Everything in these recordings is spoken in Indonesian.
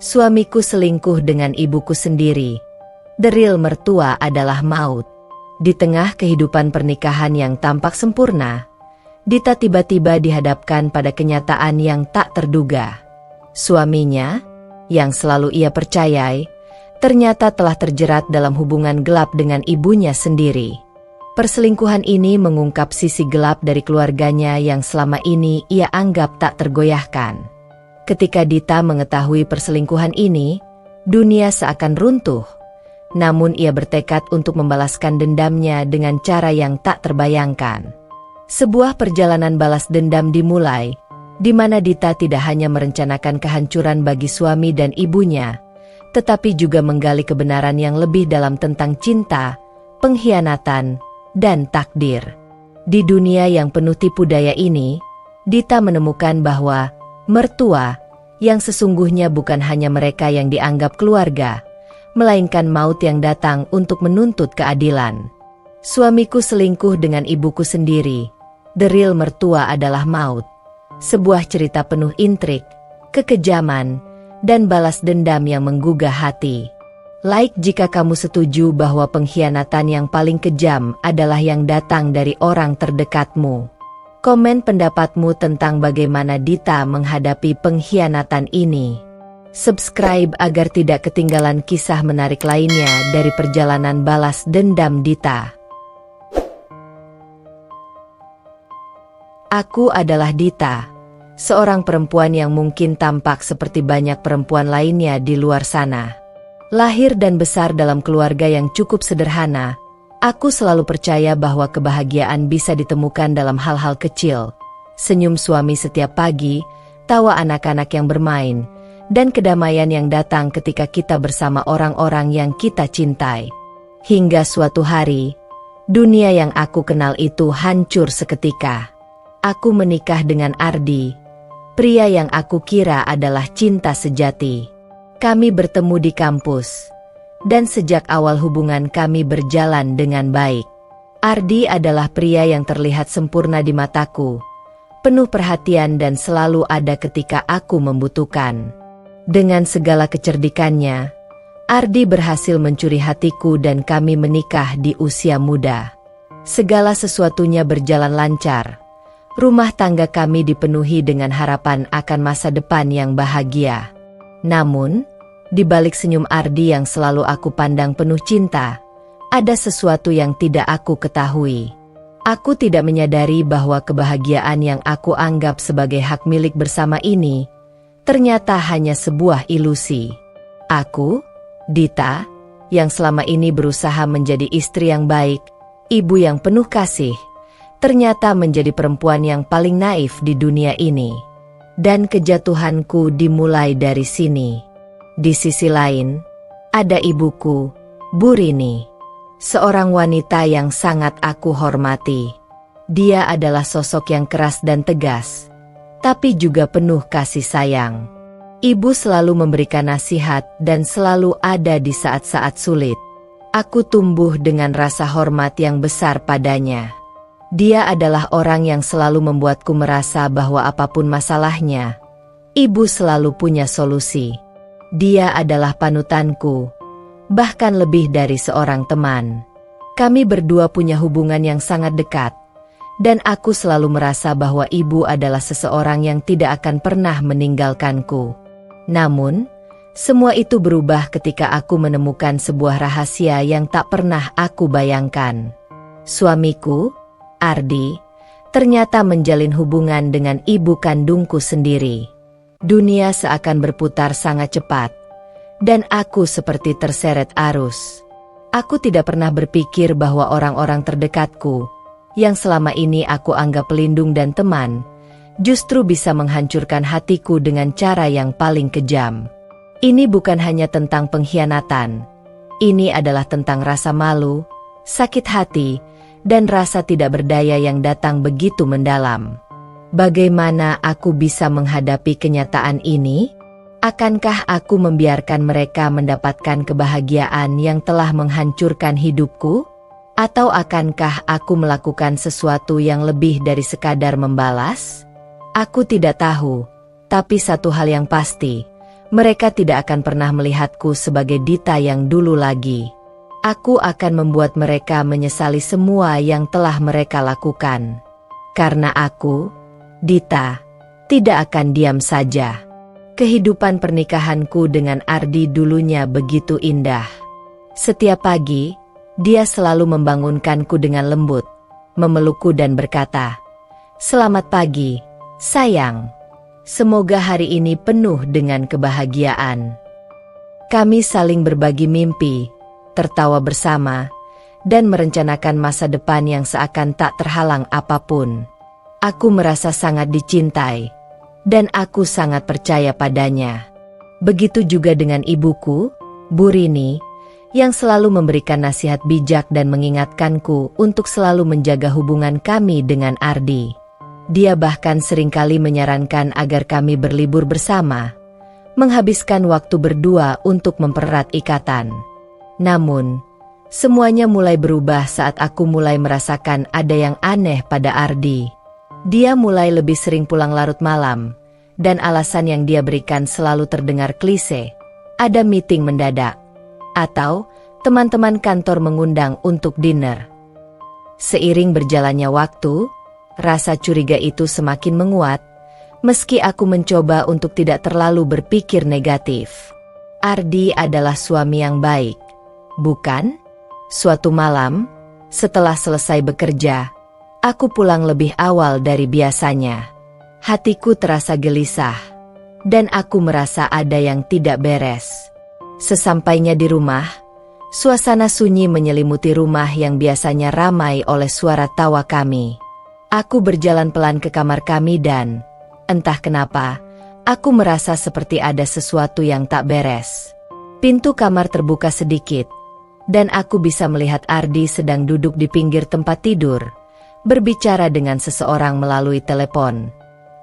Suamiku selingkuh dengan ibuku sendiri. Deril mertua adalah maut. Di tengah kehidupan pernikahan yang tampak sempurna, Dita tiba-tiba dihadapkan pada kenyataan yang tak terduga. Suaminya, yang selalu ia percayai, ternyata telah terjerat dalam hubungan gelap dengan ibunya sendiri. Perselingkuhan ini mengungkap sisi gelap dari keluarganya yang selama ini ia anggap tak tergoyahkan. Ketika Dita mengetahui perselingkuhan ini, dunia seakan runtuh. Namun ia bertekad untuk membalaskan dendamnya dengan cara yang tak terbayangkan. Sebuah perjalanan balas dendam dimulai, di mana Dita tidak hanya merencanakan kehancuran bagi suami dan ibunya, tetapi juga menggali kebenaran yang lebih dalam tentang cinta, pengkhianatan, dan takdir. Di dunia yang penuh tipu daya ini, Dita menemukan bahwa mertua yang sesungguhnya bukan hanya mereka yang dianggap keluarga, melainkan maut yang datang untuk menuntut keadilan. Suamiku selingkuh dengan ibuku sendiri. Deril mertua adalah maut. Sebuah cerita penuh intrik, kekejaman, dan balas dendam yang menggugah hati. Like jika kamu setuju bahwa pengkhianatan yang paling kejam adalah yang datang dari orang terdekatmu. Komen pendapatmu tentang bagaimana Dita menghadapi pengkhianatan ini. Subscribe agar tidak ketinggalan kisah menarik lainnya dari perjalanan balas dendam Dita. Aku adalah Dita, seorang perempuan yang mungkin tampak seperti banyak perempuan lainnya di luar sana. Lahir dan besar dalam keluarga yang cukup sederhana, aku selalu percaya bahwa kebahagiaan bisa ditemukan dalam hal-hal kecil. Senyum suami setiap pagi, tawa anak-anak yang bermain, dan kedamaian yang datang ketika kita bersama orang-orang yang kita cintai. Hingga suatu hari, dunia yang aku kenal itu hancur seketika. Aku menikah dengan Ardi, pria yang aku kira adalah cinta sejati. Kami bertemu di kampus, dan sejak awal hubungan kami berjalan dengan baik. Ardi adalah pria yang terlihat sempurna di mataku, penuh perhatian dan selalu ada ketika aku membutuhkan. Dengan segala kecerdikannya, Ardi berhasil mencuri hatiku dan kami menikah di usia muda. Segala sesuatunya berjalan lancar. Rumah tangga kami dipenuhi dengan harapan akan masa depan yang bahagia. Namun, di balik senyum Ardi yang selalu aku pandang penuh cinta, ada sesuatu yang tidak aku ketahui. Aku tidak menyadari bahwa kebahagiaan yang aku anggap sebagai hak milik bersama ini ternyata hanya sebuah ilusi. Aku, Dita, yang selama ini berusaha menjadi istri yang baik, ibu yang penuh kasih, ternyata menjadi perempuan yang paling naif di dunia ini. Dan kejatuhanku dimulai dari sini. Di sisi lain, ada ibuku, Bu Rini. Seorang wanita yang sangat aku hormati. Dia adalah sosok yang keras dan tegas, tapi juga penuh kasih sayang. Ibu selalu memberikan nasihat dan selalu ada di saat-saat sulit. Aku tumbuh dengan rasa hormat yang besar padanya. Dia adalah orang yang selalu membuatku merasa bahwa apapun masalahnya, ibu selalu punya solusi. Dia adalah panutanku, bahkan lebih dari seorang teman. Kami berdua punya hubungan yang sangat dekat, dan aku selalu merasa bahwa ibu adalah seseorang yang tidak akan pernah meninggalkanku. Namun, semua itu berubah ketika aku menemukan sebuah rahasia yang tak pernah aku bayangkan. Suamiku, Ardi, ternyata menjalin hubungan dengan ibu kandungku sendiri. Dunia seakan berputar sangat cepat, dan aku seperti terseret arus. Aku tidak pernah berpikir bahwa orang-orang terdekatku, yang selama ini aku anggap pelindung dan teman, justru bisa menghancurkan hatiku dengan cara yang paling kejam. Ini bukan hanya tentang pengkhianatan. Ini adalah tentang rasa malu, sakit hati, dan rasa tidak berdaya yang datang begitu mendalam. Bagaimana aku bisa menghadapi kenyataan ini? Akankah aku membiarkan mereka mendapatkan kebahagiaan yang telah menghancurkan hidupku? Atau akankah aku melakukan sesuatu yang lebih dari sekadar membalas? Aku tidak tahu, tapi satu hal yang pasti, Mereka tidak akan pernah melihatku sebagai Dita yang dulu lagi. Aku akan membuat mereka menyesali semua yang telah mereka lakukan. Karena aku, Dita, tidak akan diam saja. Kehidupan pernikahanku dengan Ardi dulunya begitu indah. Setiap pagi, dia selalu membangunkanku dengan lembut, memelukku dan berkata, "Selamat pagi, sayang. Semoga hari ini penuh dengan kebahagiaan." Kami saling berbagi mimpi, tertawa bersama, dan merencanakan masa depan yang seakan tak terhalang apapun. Aku merasa sangat dicintai, dan aku sangat percaya padanya. Begitu juga dengan ibuku, Bu Rini, yang selalu memberikan nasihat bijak dan mengingatkanku untuk selalu menjaga hubungan kami dengan Ardi. Dia bahkan seringkali menyarankan agar kami berlibur bersama, menghabiskan waktu berdua untuk mempererat ikatan. Namun, semuanya mulai berubah saat aku mulai merasakan ada yang aneh pada Ardi. Dia mulai lebih sering pulang larut malam, dan alasan yang dia berikan selalu terdengar klise. Ada meeting mendadak, atau teman-teman kantor mengundang untuk dinner. Seiring berjalannya waktu, rasa curiga itu semakin menguat, meski aku mencoba untuk tidak terlalu berpikir negatif. Ardi adalah suami yang baik, bukan? Suatu malam, setelah selesai bekerja, aku pulang lebih awal dari biasanya. Hatiku terasa gelisah, dan aku merasa ada yang tidak beres. Sesampainya di rumah, suasana sunyi menyelimuti rumah yang biasanya ramai oleh suara tawa kami. Aku berjalan pelan ke kamar kami dan, entah kenapa, aku merasa seperti ada sesuatu yang tak beres. Pintu kamar terbuka sedikit, dan aku bisa melihat Ardi sedang duduk di pinggir tempat tidur, berbicara dengan seseorang melalui telepon.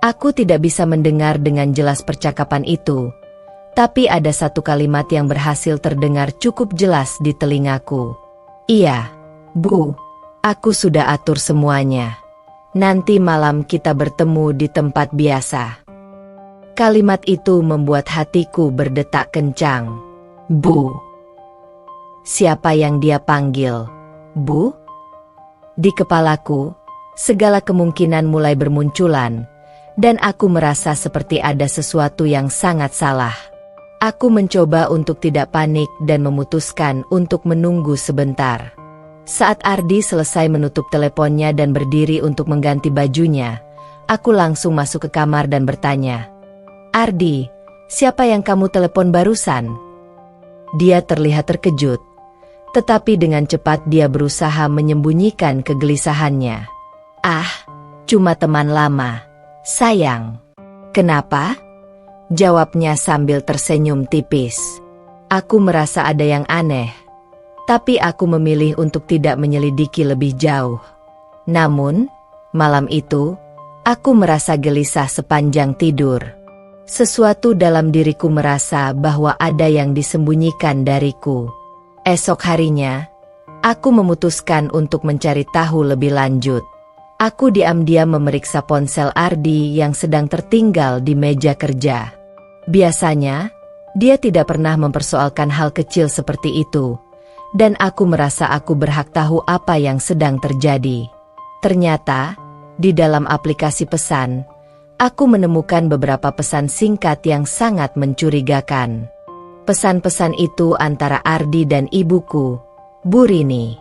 Aku tidak bisa mendengar dengan jelas percakapan itu, tapi ada satu kalimat yang berhasil terdengar cukup jelas di telingaku. "Iya, Bu, aku sudah atur semuanya. Nanti malam kita bertemu di tempat biasa." Kalimat itu membuat hatiku berdetak kencang. Bu. Siapa yang dia panggil? Bu? Di kepalaku, segala kemungkinan mulai bermunculan, dan aku merasa seperti ada sesuatu yang sangat salah. Aku mencoba untuk tidak panik dan memutuskan untuk menunggu sebentar. Saat Ardi selesai menutup teleponnya dan berdiri untuk mengganti bajunya, aku langsung masuk ke kamar dan bertanya, "Ardi, siapa yang kamu telepon barusan?" Dia terlihat terkejut, tetapi dengan cepat dia berusaha menyembunyikan kegelisahannya. "Ah, cuma teman lama, sayang." "Kenapa?" jawabnya sambil tersenyum tipis. Aku merasa ada yang aneh, tapi aku memilih untuk tidak menyelidiki lebih jauh. Namun, malam itu, aku merasa gelisah sepanjang tidur. Sesuatu dalam diriku merasa bahwa ada yang disembunyikan dariku. Esok harinya, aku memutuskan untuk mencari tahu lebih lanjut. Aku diam-diam memeriksa ponsel Ardi yang sedang tertinggal di meja kerja. Biasanya, dia tidak pernah mempersoalkan hal kecil seperti itu, dan aku merasa aku berhak tahu apa yang sedang terjadi. Ternyata, di dalam aplikasi pesan, aku menemukan beberapa pesan singkat yang sangat mencurigakan. Pesan-pesan itu antara Ardi dan ibuku, Bu Rini.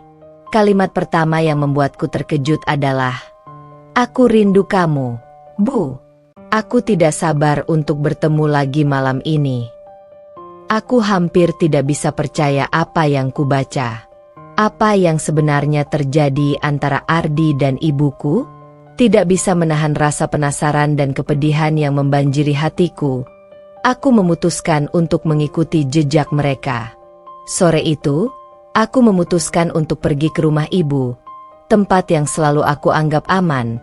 Kalimat pertama yang membuatku terkejut adalah, "Aku rindu kamu, Bu. Aku tidak sabar untuk bertemu lagi malam ini." Aku hampir tidak bisa percaya apa yang kubaca. Apa yang sebenarnya terjadi antara Ardi dan ibuku? Tidak bisa menahan rasa penasaran dan kepedihan yang membanjiri hatiku. Aku memutuskan untuk mengikuti jejak mereka. Sore itu, aku memutuskan untuk pergi ke rumah ibu, tempat yang selalu aku anggap aman,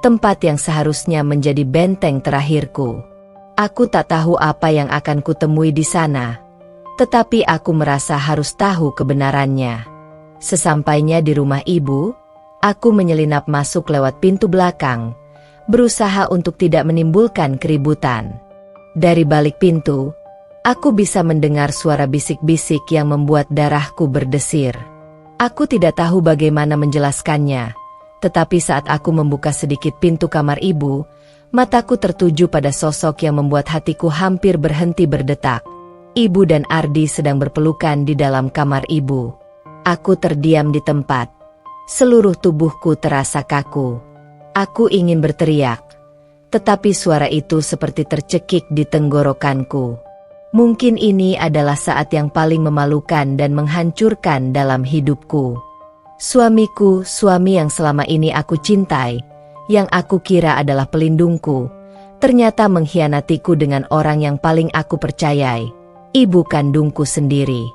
tempat yang seharusnya menjadi benteng terakhirku. Aku tak tahu apa yang akan kutemui di sana, tetapi aku merasa harus tahu kebenarannya. Sesampainya di rumah ibu, aku menyelinap masuk lewat pintu belakang, berusaha untuk tidak menimbulkan keributan. Dari balik pintu, Aku bisa mendengar suara bisik-bisik yang membuat darahku berdesir. Aku tidak tahu bagaimana menjelaskannya, tetapi saat aku membuka sedikit pintu kamar ibu, mataku tertuju pada sosok yang membuat hatiku hampir berhenti berdetak. Ibu dan Ardi sedang berpelukan di dalam kamar ibu. Aku terdiam di tempat. Seluruh tubuhku terasa kaku. Aku ingin berteriak, tetapi suara itu seperti tercekik di tenggorokanku. Mungkin ini adalah saat yang paling memalukan dan menghancurkan dalam hidupku. Suamiku, suami yang selama ini aku cintai, yang aku kira adalah pelindungku, ternyata mengkhianatiku dengan orang yang paling aku percayai, ibu kandungku sendiri.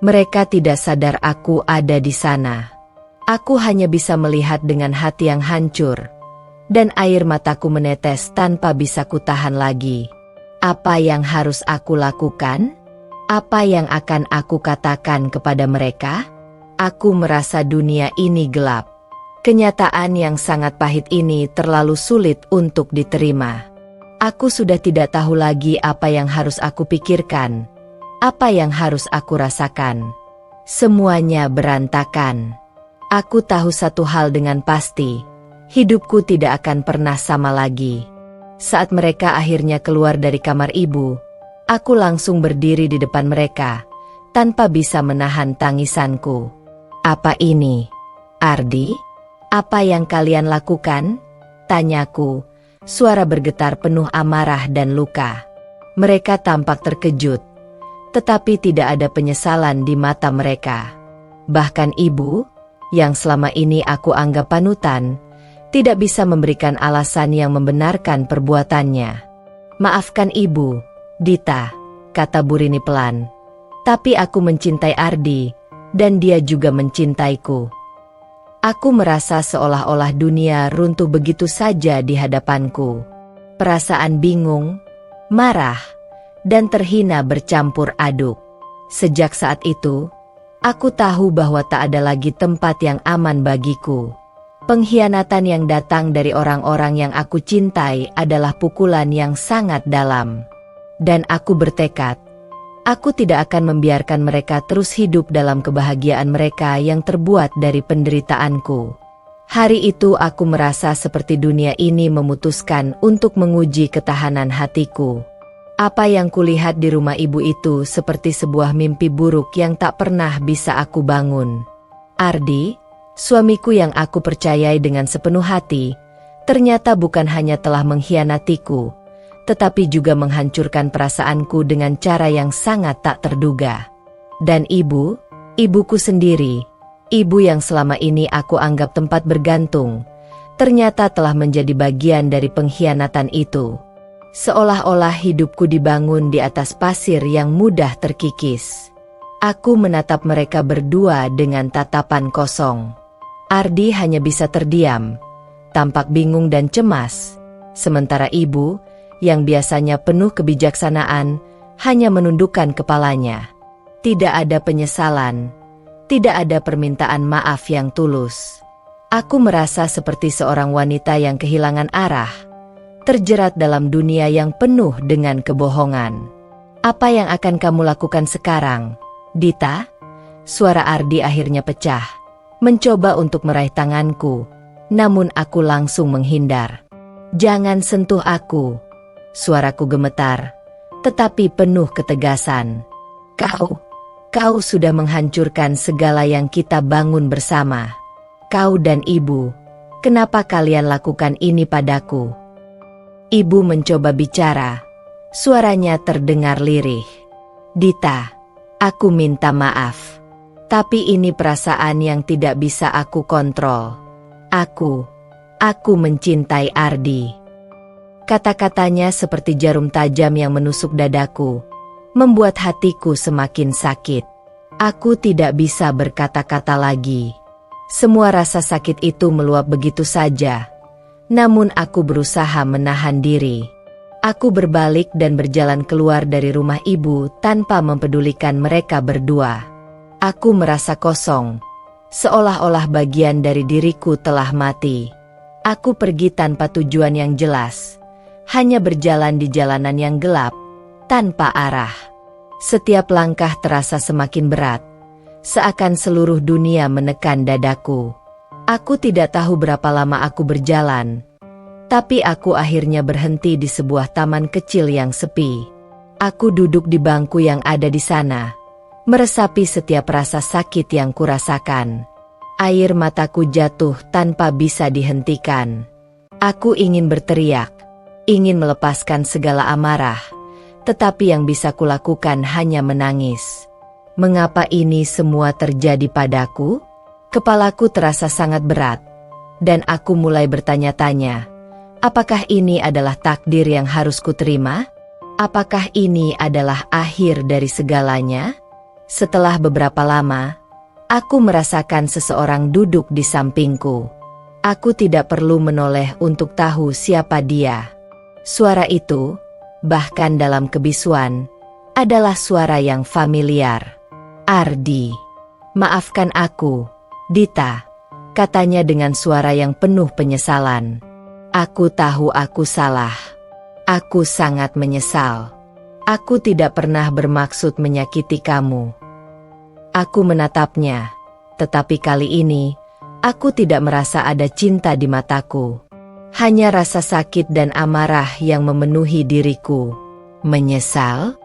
Mereka tidak sadar aku ada di sana. Aku hanya bisa melihat dengan hati yang hancur, dan air mataku menetes tanpa bisa kutahan lagi. Apa yang harus aku lakukan? Apa yang akan aku katakan kepada mereka? Aku merasa dunia ini gelap. Kenyataan yang sangat pahit ini terlalu sulit untuk diterima. Aku sudah tidak tahu lagi apa yang harus aku pikirkan, apa yang harus aku rasakan. Semuanya berantakan. Aku tahu satu hal dengan pasti, hidupku tidak akan pernah sama lagi. Saat mereka akhirnya keluar dari kamar ibu, aku langsung berdiri di depan mereka, tanpa bisa menahan tangisanku. Apa ini, Ardi? Apa yang kalian lakukan? Tanyaku, suara bergetar penuh amarah dan luka. Mereka tampak terkejut, tetapi tidak ada penyesalan di mata mereka. Bahkan ibu, yang selama ini aku anggap panutan, tidak bisa memberikan alasan yang membenarkan perbuatannya. Maafkan ibu, Dita, kata Burini pelan. Tapi aku mencintai Ardi, dan dia juga mencintaiku. Aku merasa seolah-olah dunia runtuh begitu saja di hadapanku. Perasaan bingung, marah, dan terhina bercampur aduk. Sejak saat itu, aku tahu bahwa tak ada lagi tempat yang aman bagiku. Pengkhianatan yang datang dari orang-orang yang aku cintai adalah pukulan yang sangat dalam. Dan aku bertekad, aku tidak akan membiarkan mereka terus hidup dalam kebahagiaan mereka yang terbuat dari penderitaanku. Hari itu aku merasa seperti dunia ini memutuskan untuk menguji ketahanan hatiku. Apa yang kulihat di rumah ibu itu seperti sebuah mimpi buruk yang tak pernah bisa aku bangun. Ardi, suamiku yang aku percayai dengan sepenuh hati, ternyata bukan hanya telah mengkhianatiku, tetapi juga menghancurkan perasaanku dengan cara yang sangat tak terduga. Dan ibuku sendiri, ibu yang selama ini aku anggap tempat bergantung, ternyata telah menjadi bagian dari pengkhianatan itu. Seolah-olah hidupku dibangun di atas pasir yang mudah terkikis. Aku menatap mereka berdua dengan tatapan kosong. Ardi hanya bisa terdiam, tampak bingung dan cemas, sementara ibu, yang biasanya penuh kebijaksanaan, hanya menundukkan kepalanya. Tidak ada penyesalan, tidak ada permintaan maaf yang tulus. Aku merasa seperti seorang wanita yang kehilangan arah, terjerat dalam dunia yang penuh dengan kebohongan. Apa yang akan kamu lakukan sekarang, Dita? Suara Ardi akhirnya pecah. Mencoba untuk meraih tanganku, namun aku langsung menghindar. Jangan sentuh aku. Suaraku gemetar, tetapi penuh ketegasan. Kau sudah menghancurkan segala yang kita bangun bersama. Kau dan ibu, kenapa kalian lakukan ini padaku? Ibu mencoba bicara, suaranya terdengar lirih. Dita, aku minta maaf. Tapi ini perasaan yang tidak bisa aku kontrol. Aku mencintai Ardi. Kata-katanya seperti jarum tajam yang menusuk dadaku, membuat hatiku semakin sakit. Aku tidak bisa berkata-kata lagi. Semua rasa sakit itu meluap begitu saja. Namun aku berusaha menahan diri. Aku berbalik dan berjalan keluar dari rumah ibu tanpa mempedulikan mereka berdua. Aku merasa kosong, seolah-olah bagian dari diriku telah mati. Aku pergi tanpa tujuan yang jelas, hanya berjalan di jalanan yang gelap, tanpa arah. Setiap langkah terasa semakin berat, seakan seluruh dunia menekan dadaku. Aku tidak tahu berapa lama aku berjalan, tapi aku akhirnya berhenti di sebuah taman kecil yang sepi. Aku duduk di bangku yang ada di sana, meresapi setiap rasa sakit yang kurasakan. Air mataku jatuh tanpa bisa dihentikan. Aku ingin berteriak, ingin melepaskan segala amarah, tetapi yang bisa kulakukan hanya menangis. Mengapa ini semua terjadi padaku? Kepalaku terasa sangat berat, dan aku mulai bertanya-tanya, apakah ini adalah takdir yang harus kuterima? Apakah ini adalah akhir dari segalanya? Setelah beberapa lama, aku merasakan seseorang duduk di sampingku. Aku tidak perlu menoleh untuk tahu siapa dia. Suara itu, bahkan dalam kebisuan, adalah suara yang familiar. Ardi. Maafkan aku, Dita, katanya dengan suara yang penuh penyesalan. Aku tahu aku salah. Aku sangat menyesal. Aku tidak pernah bermaksud menyakiti kamu. Aku menatapnya, tetapi kali ini, aku tidak merasa ada cinta di mataku. Hanya rasa sakit dan amarah yang memenuhi diriku. Menyesal?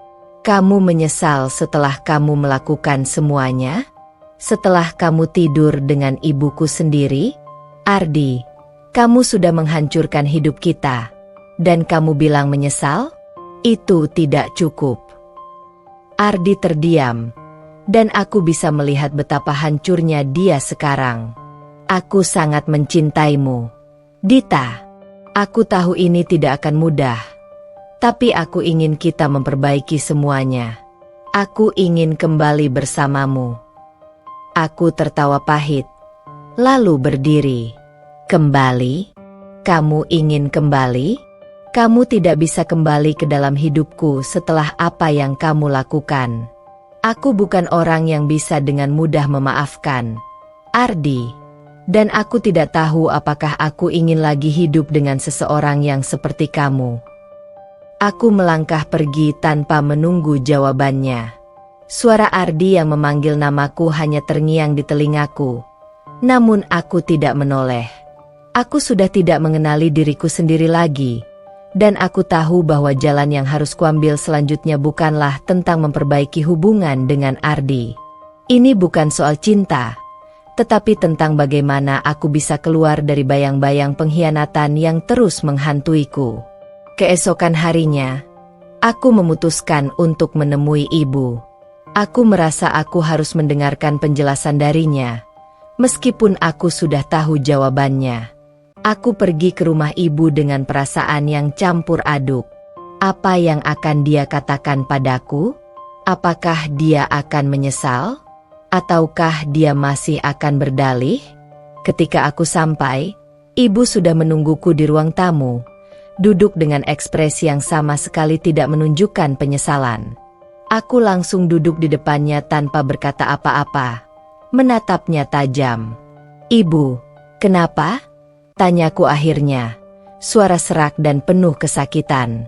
Kamu menyesal setelah kamu melakukan semuanya? Setelah kamu tidur dengan ibuku sendiri? Ardi, kamu sudah menghancurkan hidup kita, dan kamu bilang menyesal? Itu tidak cukup. Ardi terdiam, dan aku bisa melihat betapa hancurnya dia sekarang. Aku sangat mencintaimu, Dita. Aku tahu ini tidak akan mudah, tapi aku ingin kita memperbaiki semuanya. Aku ingin kembali bersamamu. Aku tertawa pahit, lalu berdiri. Kembali? Kamu ingin kembali? Kamu tidak bisa kembali ke dalam hidupku setelah apa yang kamu lakukan. Aku bukan orang yang bisa dengan mudah memaafkan, Ardi. Dan aku tidak tahu apakah aku ingin lagi hidup dengan seseorang yang seperti kamu. Aku melangkah pergi tanpa menunggu jawabannya. Suara Ardi yang memanggil namaku hanya terngiang di telingaku. Namun aku tidak menoleh. Aku sudah tidak mengenali diriku sendiri lagi. Dan aku tahu bahwa jalan yang harus kuambil selanjutnya bukanlah tentang memperbaiki hubungan dengan Ardi. Ini bukan soal cinta, tetapi tentang bagaimana aku bisa keluar dari bayang-bayang pengkhianatan yang terus menghantuiku. Keesokan harinya, aku memutuskan untuk menemui ibu. Aku merasa aku harus mendengarkan penjelasan darinya, meskipun aku sudah tahu jawabannya. Aku pergi ke rumah ibu dengan perasaan yang campur aduk. Apa yang akan dia katakan padaku? Apakah dia akan menyesal? Ataukah dia masih akan berdalih? Ketika aku sampai, ibu sudah menungguku di ruang tamu, duduk dengan ekspresi yang sama sekali tidak menunjukkan penyesalan. Aku langsung duduk di depannya tanpa berkata apa-apa, menatapnya tajam. Ibu, kenapa? Tanyaku akhirnya, suara serak dan penuh kesakitan.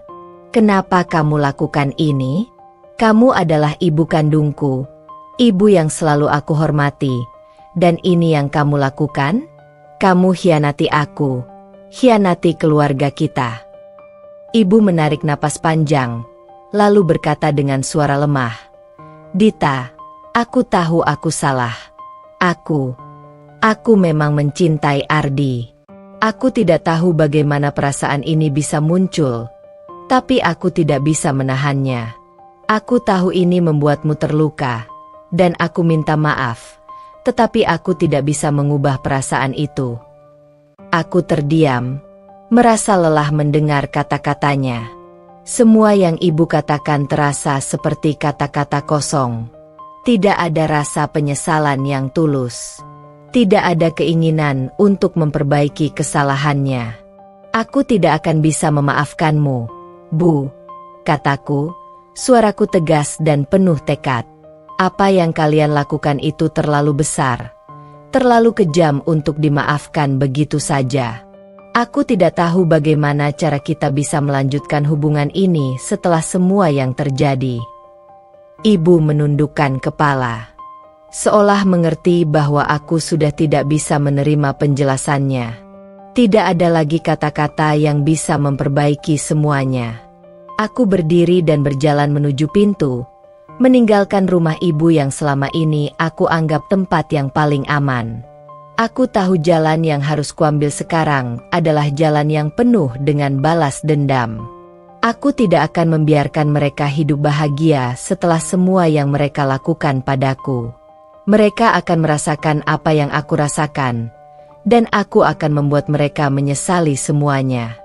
Kenapa kamu lakukan ini? Kamu adalah ibu kandungku, ibu yang selalu aku hormati, dan ini yang kamu lakukan? Kamu hianati aku, hianati keluarga kita. Ibu menarik napas panjang, lalu berkata dengan suara lemah, Dita, aku tahu aku salah. Aku memang mencintai Ardi. Aku tidak tahu bagaimana perasaan ini bisa muncul, tapi aku tidak bisa menahannya. Aku tahu ini membuatmu terluka, dan aku minta maaf, tetapi aku tidak bisa mengubah perasaan itu. Aku terdiam, merasa lelah mendengar kata-katanya. Semua yang ibu katakan terasa seperti kata-kata kosong. Tidak ada rasa penyesalan yang tulus. Tidak ada keinginan untuk memperbaiki kesalahannya. Aku tidak akan bisa memaafkanmu, Bu, kataku, suaraku tegas dan penuh tekad. Apa yang kalian lakukan itu terlalu besar, terlalu kejam untuk dimaafkan begitu saja. Aku tidak tahu bagaimana cara kita bisa melanjutkan hubungan ini setelah semua yang terjadi. Ibu menundukkan kepala, seolah mengerti bahwa aku sudah tidak bisa menerima penjelasannya. Tidak ada lagi kata-kata yang bisa memperbaiki semuanya. Aku berdiri dan berjalan menuju pintu, meninggalkan rumah ibu yang selama ini aku anggap tempat yang paling aman. Aku tahu jalan yang harus kuambil sekarang adalah jalan yang penuh dengan balas dendam. Aku tidak akan membiarkan mereka hidup bahagia setelah semua yang mereka lakukan padaku. Mereka akan merasakan apa yang aku rasakan, dan aku akan membuat mereka menyesali semuanya.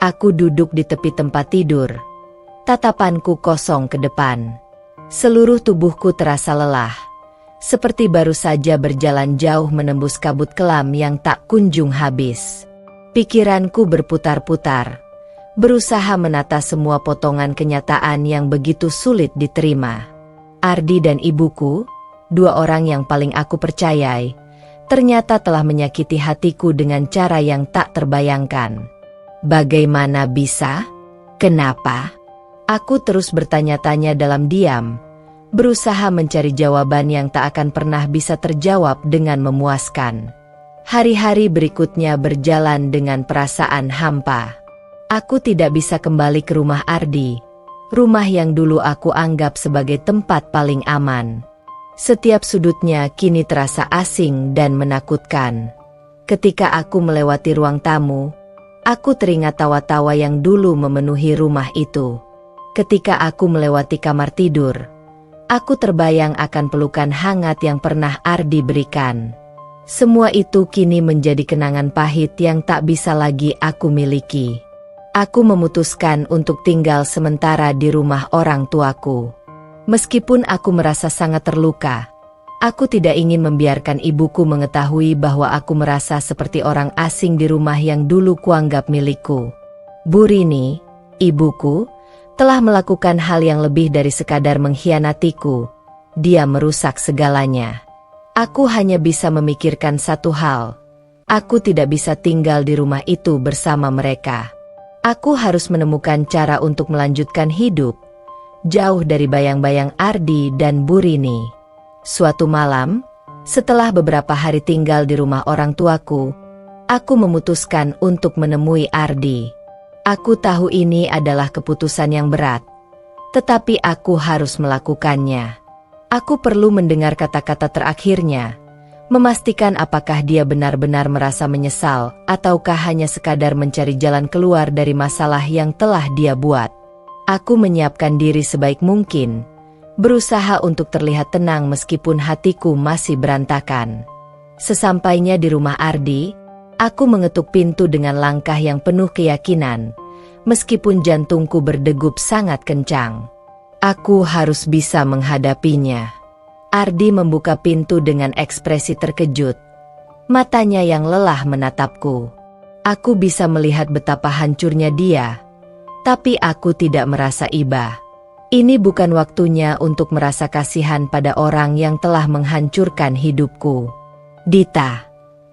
Aku duduk di tepi tempat tidur. Tatapanku kosong ke depan. Seluruh tubuhku terasa lelah, seperti baru saja berjalan jauh menembus kabut kelam yang tak kunjung habis. Pikiranku berputar-putar, berusaha menata semua potongan kenyataan yang begitu sulit diterima. Ardi dan ibuku, dua orang yang paling aku percayai, ternyata telah menyakiti hatiku dengan cara yang tak terbayangkan. Bagaimana bisa? Kenapa? Aku terus bertanya-tanya dalam diam, berusaha mencari jawaban yang tak akan pernah bisa terjawab dengan memuaskan. Hari-hari berikutnya berjalan dengan perasaan hampa. Aku tidak bisa kembali ke rumah Ardi, rumah yang dulu aku anggap sebagai tempat paling aman. Setiap sudutnya kini terasa asing dan menakutkan. Ketika aku melewati ruang tamu, aku teringat tawa-tawa yang dulu memenuhi rumah itu. Ketika aku melewati kamar tidur, aku terbayang akan pelukan hangat yang pernah Ardi berikan. Semua itu kini menjadi kenangan pahit yang tak bisa lagi aku miliki. Aku memutuskan untuk tinggal sementara di rumah orang tuaku. Meskipun aku merasa sangat terluka, aku tidak ingin membiarkan ibuku mengetahui bahwa aku merasa seperti orang asing di rumah yang dulu kuanggap milikku. Bu Rini, ibuku, telah melakukan hal yang lebih dari sekadar mengkhianatiku. Dia merusak segalanya. Aku hanya bisa memikirkan satu hal. Aku tidak bisa tinggal di rumah itu bersama mereka. Aku harus menemukan cara untuk melanjutkan hidup, jauh dari bayang-bayang Ardi dan Bu Rini. Suatu malam, setelah beberapa hari tinggal di rumah orang tuaku, aku memutuskan untuk menemui Ardi. Aku tahu ini adalah keputusan yang berat, tetapi aku harus melakukannya. Aku perlu mendengar kata-kata terakhirnya, memastikan apakah dia benar-benar merasa menyesal ataukah hanya sekadar mencari jalan keluar dari masalah yang telah dia buat. Aku menyiapkan diri sebaik mungkin, berusaha untuk terlihat tenang meskipun hatiku masih berantakan. Sesampainya di rumah Ardi, aku mengetuk pintu dengan langkah yang penuh keyakinan, meskipun jantungku berdegup sangat kencang. Aku harus bisa menghadapinya. Ardi membuka pintu dengan ekspresi terkejut. Matanya yang lelah menatapku. Aku bisa melihat betapa hancurnya dia, tapi aku tidak merasa iba. Ini bukan waktunya untuk merasa kasihan pada orang yang telah menghancurkan hidupku. Dita,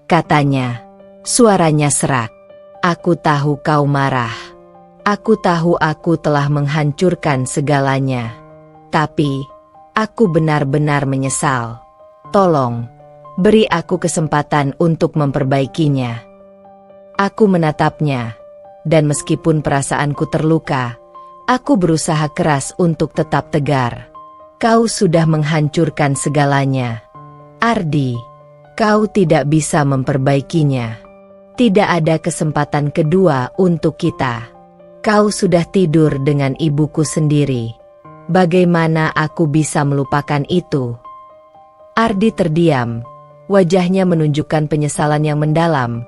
katanya. Suaranya serak. Aku tahu kau marah. Aku tahu aku telah menghancurkan segalanya. Tapi, aku benar-benar menyesal. Tolong, beri aku kesempatan untuk memperbaikinya. Aku menatapnya, dan meskipun perasaanku terluka, aku berusaha keras untuk tetap tegar. Kau sudah menghancurkan segalanya. Ardi, kau tidak bisa memperbaikinya. Tidak ada kesempatan kedua untuk kita. Kau sudah tidur dengan ibuku sendiri. Bagaimana aku bisa melupakan itu? Ardi terdiam. Wajahnya menunjukkan penyesalan yang mendalam.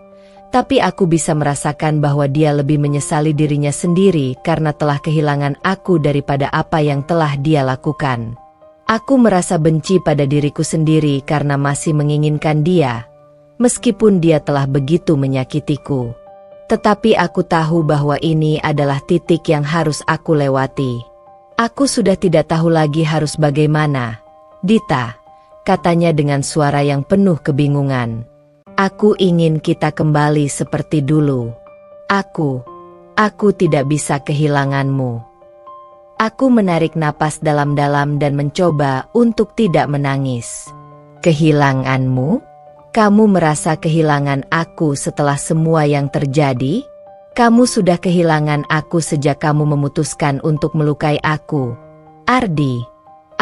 Tapi aku bisa merasakan bahwa dia lebih menyesali dirinya sendiri karena telah kehilangan aku daripada apa yang telah dia lakukan. Aku merasa benci pada diriku sendiri karena masih menginginkan dia. Meskipun dia telah begitu menyakitiku. Tetapi aku tahu bahwa ini adalah titik yang harus aku lewati. Aku sudah tidak tahu lagi harus bagaimana. Dita, katanya dengan suara yang penuh kebingungan. Aku ingin kita kembali seperti dulu. Aku tidak bisa kehilanganmu. Aku menarik napas dalam-dalam dan mencoba untuk tidak menangis. Kehilanganmu? Kamu merasa kehilangan aku setelah semua yang terjadi? Kamu sudah kehilangan aku sejak kamu memutuskan untuk melukai aku. Ardi,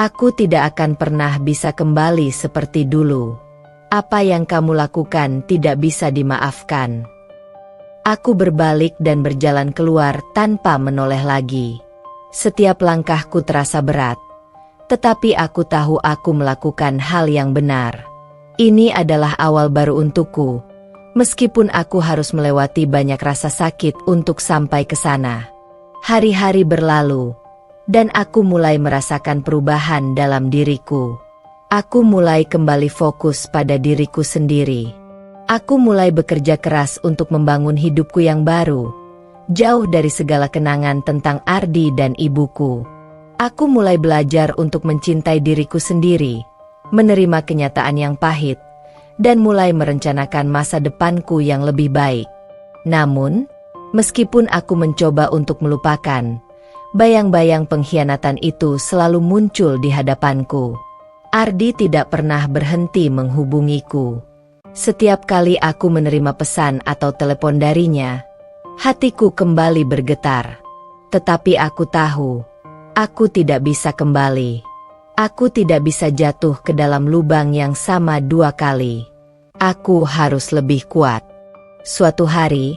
aku tidak akan pernah bisa kembali seperti dulu. Apa yang kamu lakukan tidak bisa dimaafkan. Aku berbalik dan berjalan keluar tanpa menoleh lagi. Setiap langkahku terasa berat, tetapi aku tahu aku melakukan hal yang benar. Ini adalah awal baru untukku, meskipun aku harus melewati banyak rasa sakit untuk sampai ke sana. Hari-hari berlalu, dan aku mulai merasakan perubahan dalam diriku. Aku mulai kembali fokus pada diriku sendiri. Aku mulai bekerja keras untuk membangun hidupku yang baru, jauh dari segala kenangan tentang Ardi dan ibuku. Aku mulai belajar untuk mencintai diriku sendiri, menerima kenyataan yang pahit, dan mulai merencanakan masa depanku yang lebih baik. Namun, meskipun aku mencoba untuk melupakan, bayang-bayang pengkhianatan itu selalu muncul di hadapanku. Ardi tidak pernah berhenti menghubungiku. Setiap kali aku menerima pesan atau telepon darinya, hatiku kembali bergetar. Tetapi aku tahu, aku tidak bisa kembali. Aku tidak bisa jatuh ke dalam lubang yang sama 2 kali. Aku harus lebih kuat. Suatu hari,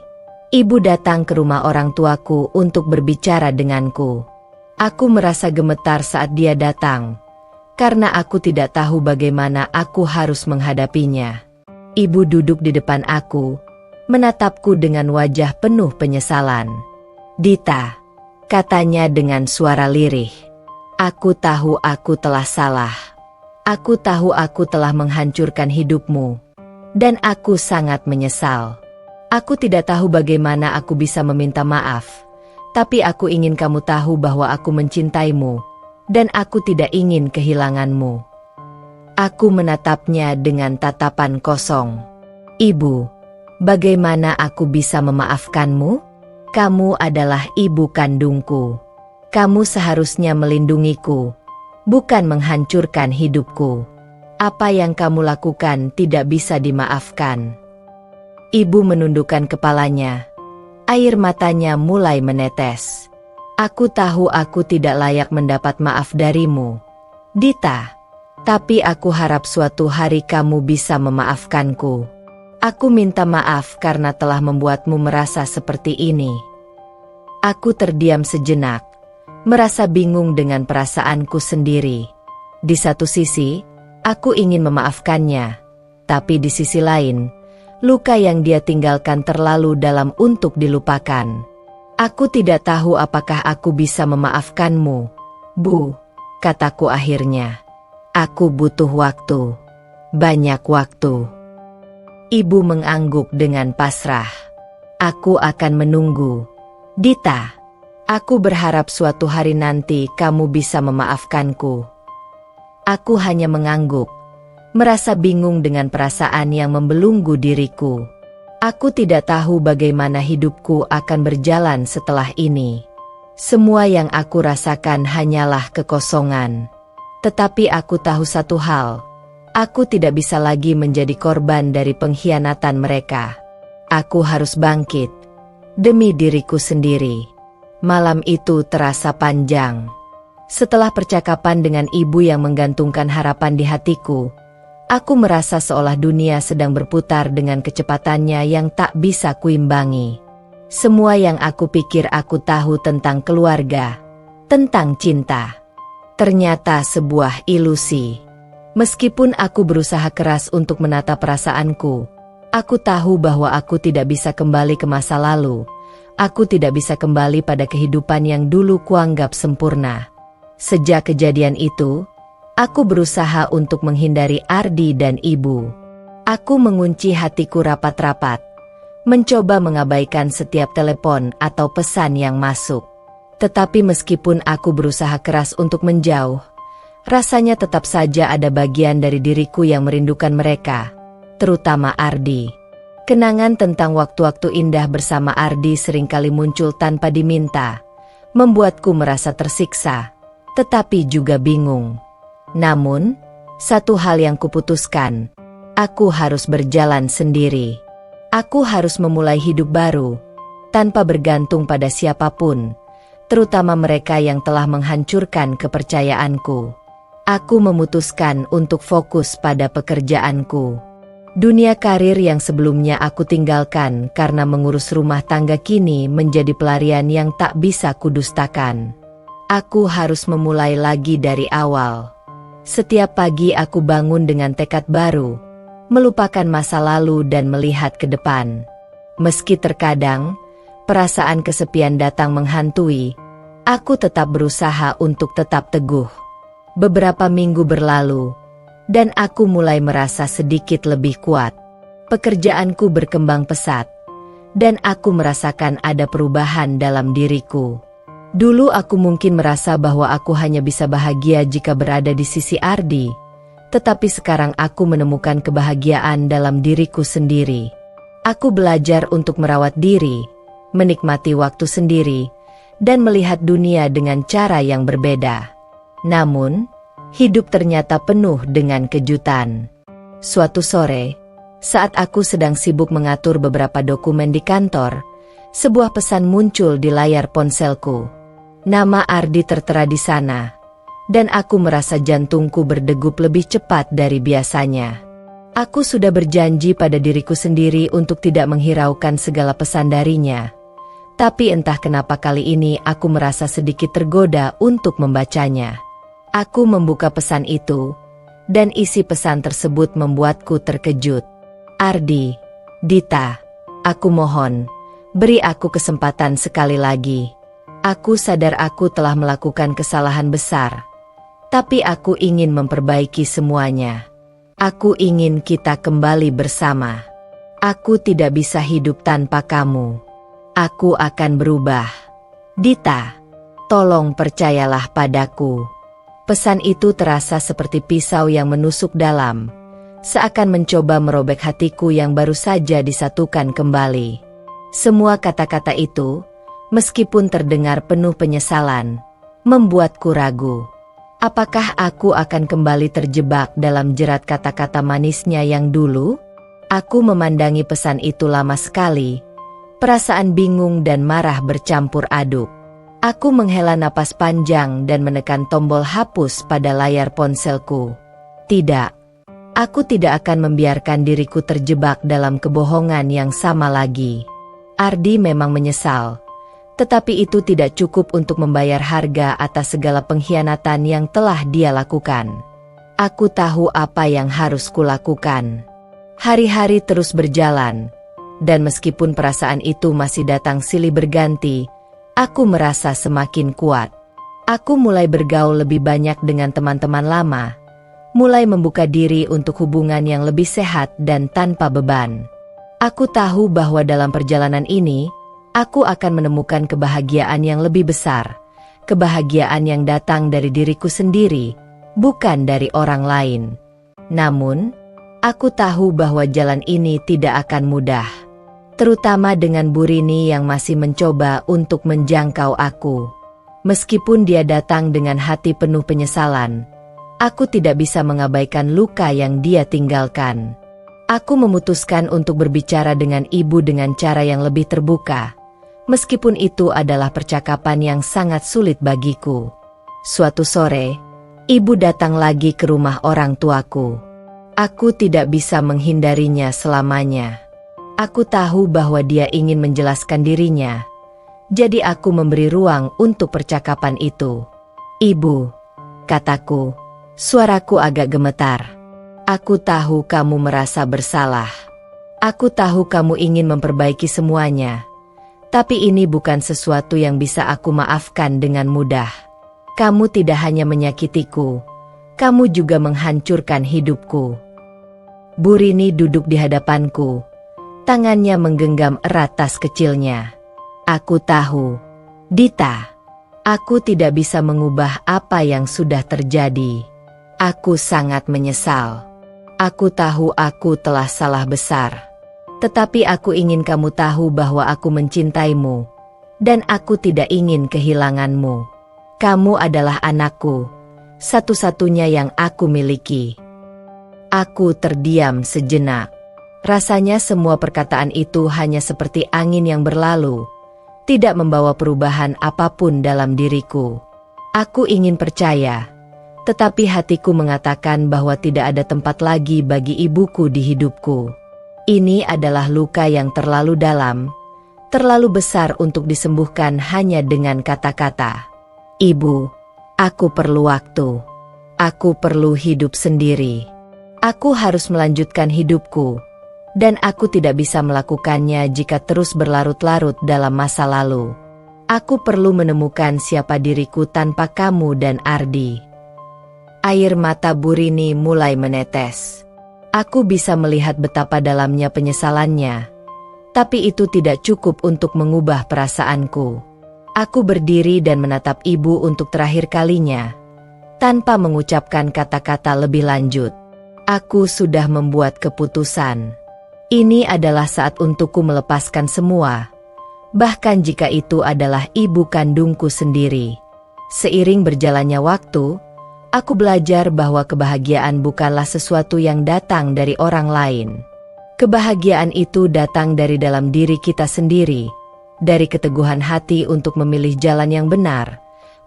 ibu datang ke rumah orang tuaku untuk berbicara denganku. Aku merasa gemetar saat dia datang, karena aku tidak tahu bagaimana aku harus menghadapinya. Ibu duduk di depan aku, menatapku dengan wajah penuh penyesalan. "Dita," katanya dengan suara lirih, "aku tahu aku telah salah. Aku tahu aku telah menghancurkan hidupmu, dan aku sangat menyesal. Aku tidak tahu bagaimana aku bisa meminta maaf, tapi aku ingin kamu tahu bahwa aku mencintaimu, dan aku tidak ingin kehilanganmu." Aku menatapnya dengan tatapan kosong. "Ibu, bagaimana aku bisa memaafkanmu? Kamu adalah ibu kandungku. Kamu seharusnya melindungiku, bukan menghancurkan hidupku. Apa yang kamu lakukan tidak bisa dimaafkan." Ibu menundukkan kepalanya. Air matanya mulai menetes. "Aku tahu aku tidak layak mendapat maaf darimu, Dita. Tapi aku harap suatu hari kamu bisa memaafkanku. Aku minta maaf karena telah membuatmu merasa seperti ini." Aku terdiam sejenak, merasa bingung dengan perasaanku sendiri. Di satu sisi, aku ingin memaafkannya, tapi di sisi lain, luka yang dia tinggalkan terlalu dalam untuk dilupakan. "Aku tidak tahu apakah aku bisa memaafkanmu, Bu," kataku akhirnya. "Aku butuh waktu, banyak waktu." Ibu mengangguk dengan pasrah. "Aku akan menunggu, Dita. Aku berharap suatu hari nanti kamu bisa memaafkanku." Aku hanya mengangguk, merasa bingung dengan perasaan yang membelenggu diriku. Aku tidak tahu bagaimana hidupku akan berjalan setelah ini. Semua yang aku rasakan hanyalah kekosongan. Tetapi aku tahu satu hal, aku tidak bisa lagi menjadi korban dari pengkhianatan mereka. Aku harus bangkit, demi diriku sendiri. Malam itu terasa panjang. Setelah percakapan dengan ibu yang menggantungkan harapan di hatiku, aku merasa seolah dunia sedang berputar dengan kecepatannya yang tak bisa kuimbangi. Semua yang aku pikir aku tahu tentang keluarga, tentang cinta, ternyata sebuah ilusi. Meskipun aku berusaha keras untuk menata perasaanku, aku tahu bahwa aku tidak bisa kembali ke masa lalu. Aku tidak bisa kembali pada kehidupan yang dulu kuanggap sempurna. Sejak kejadian itu, aku berusaha untuk menghindari Ardi dan ibu. Aku mengunci hatiku rapat-rapat, mencoba mengabaikan setiap telepon atau pesan yang masuk. Tetapi meskipun aku berusaha keras untuk menjauh, rasanya tetap saja ada bagian dari diriku yang merindukan mereka, terutama Ardi. Kenangan tentang waktu-waktu indah bersama Ardi seringkali muncul tanpa diminta, membuatku merasa tersiksa, tetapi juga bingung. Namun, satu hal yang kuputuskan, aku harus berjalan sendiri. Aku harus memulai hidup baru, tanpa bergantung pada siapapun, terutama mereka yang telah menghancurkan kepercayaanku. Aku memutuskan untuk fokus pada pekerjaanku. Dunia karir yang sebelumnya aku tinggalkan karena mengurus rumah tangga kini menjadi pelarian yang tak bisa kudustakan. Aku harus memulai lagi dari awal. Setiap pagi aku bangun dengan tekad baru, melupakan masa lalu dan melihat ke depan. Meski terkadang perasaan kesepian datang menghantui, aku tetap berusaha untuk tetap teguh. Beberapa minggu berlalu, dan aku mulai merasa sedikit lebih kuat. Pekerjaanku berkembang pesat, dan aku merasakan ada perubahan dalam diriku. Dulu aku mungkin merasa bahwa aku hanya bisa bahagia jika berada di sisi Ardi, tetapi sekarang aku menemukan kebahagiaan dalam diriku sendiri. Aku belajar untuk merawat diri, menikmati waktu sendiri, dan melihat dunia dengan cara yang berbeda. Namun, hidup ternyata penuh dengan kejutan. Suatu sore, saat aku sedang sibuk mengatur beberapa dokumen di kantor, sebuah pesan muncul di layar ponselku. Nama Ardi tertera di sana, dan aku merasa jantungku berdegup lebih cepat dari biasanya. Aku sudah berjanji pada diriku sendiri untuk tidak menghiraukan segala pesan darinya. Tapi entah kenapa kali ini aku merasa sedikit tergoda untuk membacanya. Aku membuka pesan itu, dan isi pesan tersebut membuatku terkejut. Ardi, Dita, aku mohon, beri aku kesempatan sekali lagi. Aku sadar aku telah melakukan kesalahan besar, tapi aku ingin memperbaiki semuanya. Aku ingin kita kembali bersama. Aku tidak bisa hidup tanpa kamu. Aku akan berubah. Dita, tolong percayalah padaku. Pesan itu terasa seperti pisau yang menusuk dalam, seakan mencoba merobek hatiku yang baru saja disatukan kembali. Semua kata-kata itu, meskipun terdengar penuh penyesalan, membuatku ragu. Apakah aku akan kembali terjebak dalam jerat kata-kata manisnya yang dulu? Aku memandangi pesan itu lama sekali, perasaan bingung dan marah bercampur aduk. Aku menghela napas panjang dan menekan tombol hapus pada layar ponselku. Tidak, aku tidak akan membiarkan diriku terjebak dalam kebohongan yang sama lagi. Ardi memang menyesal, tetapi itu tidak cukup untuk membayar harga atas segala pengkhianatan yang telah dia lakukan. Aku tahu apa yang harus kulakukan. Hari-hari terus berjalan, dan meskipun perasaan itu masih datang silih berganti, aku merasa semakin kuat. Aku mulai bergaul lebih banyak dengan teman-teman lama, mulai membuka diri untuk hubungan yang lebih sehat dan tanpa beban. Aku tahu bahwa dalam perjalanan ini, aku akan menemukan kebahagiaan yang lebih besar, kebahagiaan yang datang dari diriku sendiri, bukan dari orang lain. Namun, aku tahu bahwa jalan ini tidak akan mudah. Terutama dengan Bu Rini yang masih mencoba untuk menjangkau aku. Meskipun dia datang dengan hati penuh penyesalan, aku tidak bisa mengabaikan luka yang dia tinggalkan. Aku memutuskan untuk berbicara dengan ibu dengan cara yang lebih terbuka, meskipun itu adalah percakapan yang sangat sulit bagiku. Suatu sore, ibu datang lagi ke rumah orang tuaku. Aku tidak bisa menghindarinya selamanya. Aku tahu bahwa dia ingin menjelaskan dirinya, jadi aku memberi ruang untuk percakapan itu. Ibu, kataku, suaraku agak gemetar. Aku tahu kamu merasa bersalah. Aku tahu kamu ingin memperbaiki semuanya, tapi ini bukan sesuatu yang bisa aku maafkan dengan mudah. Kamu tidak hanya menyakitiku, kamu juga menghancurkan hidupku. Bu Rini duduk di hadapanku. Tangannya menggenggam erat tas kecilnya. Aku tahu, Dita, aku tidak bisa mengubah apa yang sudah terjadi. Aku sangat menyesal. Aku tahu aku telah salah besar. Tetapi aku ingin kamu tahu bahwa aku mencintaimu, Dan aku tidak ingin kehilanganmu. Kamu adalah anakku, satu-satunya yang aku miliki. Aku terdiam sejenak. Rasanya semua perkataan itu hanya seperti angin yang berlalu, tidak membawa perubahan apapun dalam diriku. Aku ingin percaya, tetapi hatiku mengatakan bahwa tidak ada tempat lagi bagi ibuku di hidupku. Ini adalah luka yang terlalu dalam, terlalu besar untuk disembuhkan hanya dengan kata-kata. Ibu, aku perlu waktu. Aku perlu hidup sendiri. Aku harus melanjutkan hidupku. Dan aku tidak bisa melakukannya jika terus berlarut-larut dalam masa lalu. Aku perlu menemukan siapa diriku tanpa kamu dan Ardi. Air mata Burini mulai menetes. Aku bisa melihat betapa dalamnya penyesalannya. Tapi itu tidak cukup untuk mengubah perasaanku. Aku berdiri dan menatap ibu untuk terakhir kalinya, tanpa mengucapkan kata-kata lebih lanjut. Aku sudah membuat keputusan. Ini adalah saat untukku melepaskan semua, bahkan jika itu adalah ibu kandungku sendiri. Seiring berjalannya waktu, aku belajar bahwa kebahagiaan bukanlah sesuatu yang datang dari orang lain. Kebahagiaan itu datang dari dalam diri kita sendiri, dari keteguhan hati untuk memilih jalan yang benar,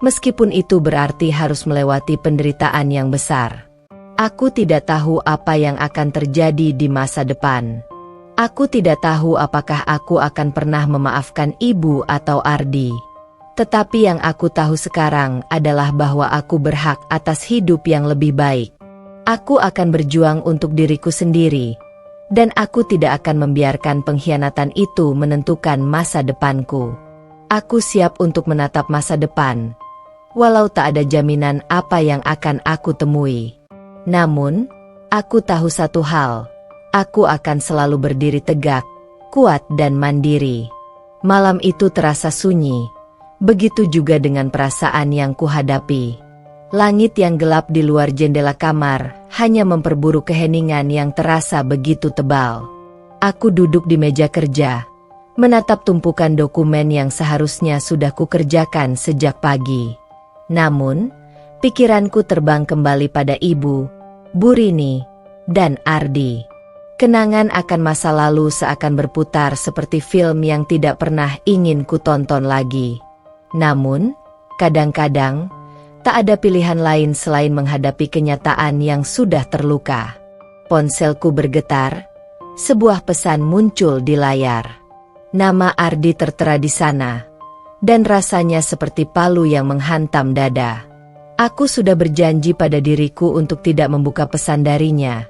meskipun itu berarti harus melewati penderitaan yang besar. Aku tidak tahu apa yang akan terjadi di masa depan. Aku tidak tahu apakah aku akan pernah memaafkan ibu atau Ardi. Tetapi yang aku tahu sekarang adalah bahwa aku berhak atas hidup yang lebih baik. Aku akan berjuang untuk diriku sendiri, dan aku tidak akan membiarkan pengkhianatan itu menentukan masa depanku. Aku siap untuk menatap masa depan, walau tak ada jaminan apa yang akan aku temui. Namun, aku tahu satu hal. Aku akan selalu berdiri tegak, kuat dan mandiri. Malam itu terasa sunyi, begitu juga dengan perasaan yang kuhadapi. Langit yang gelap di luar jendela kamar hanya memperburuk keheningan yang terasa begitu tebal. Aku duduk di meja kerja, menatap tumpukan dokumen yang seharusnya sudah kukerjakan sejak pagi. Namun, pikiranku terbang kembali pada ibu, Burini, dan Ardi. Kenangan akan masa lalu seakan berputar seperti film yang tidak pernah ingin kutonton lagi. Namun, kadang-kadang, tak ada pilihan lain selain menghadapi kenyataan yang sudah terluka. Ponselku bergetar, sebuah pesan muncul di layar. Nama Ardi tertera di sana, dan rasanya seperti palu yang menghantam dada. Aku sudah berjanji pada diriku untuk tidak membuka pesan darinya.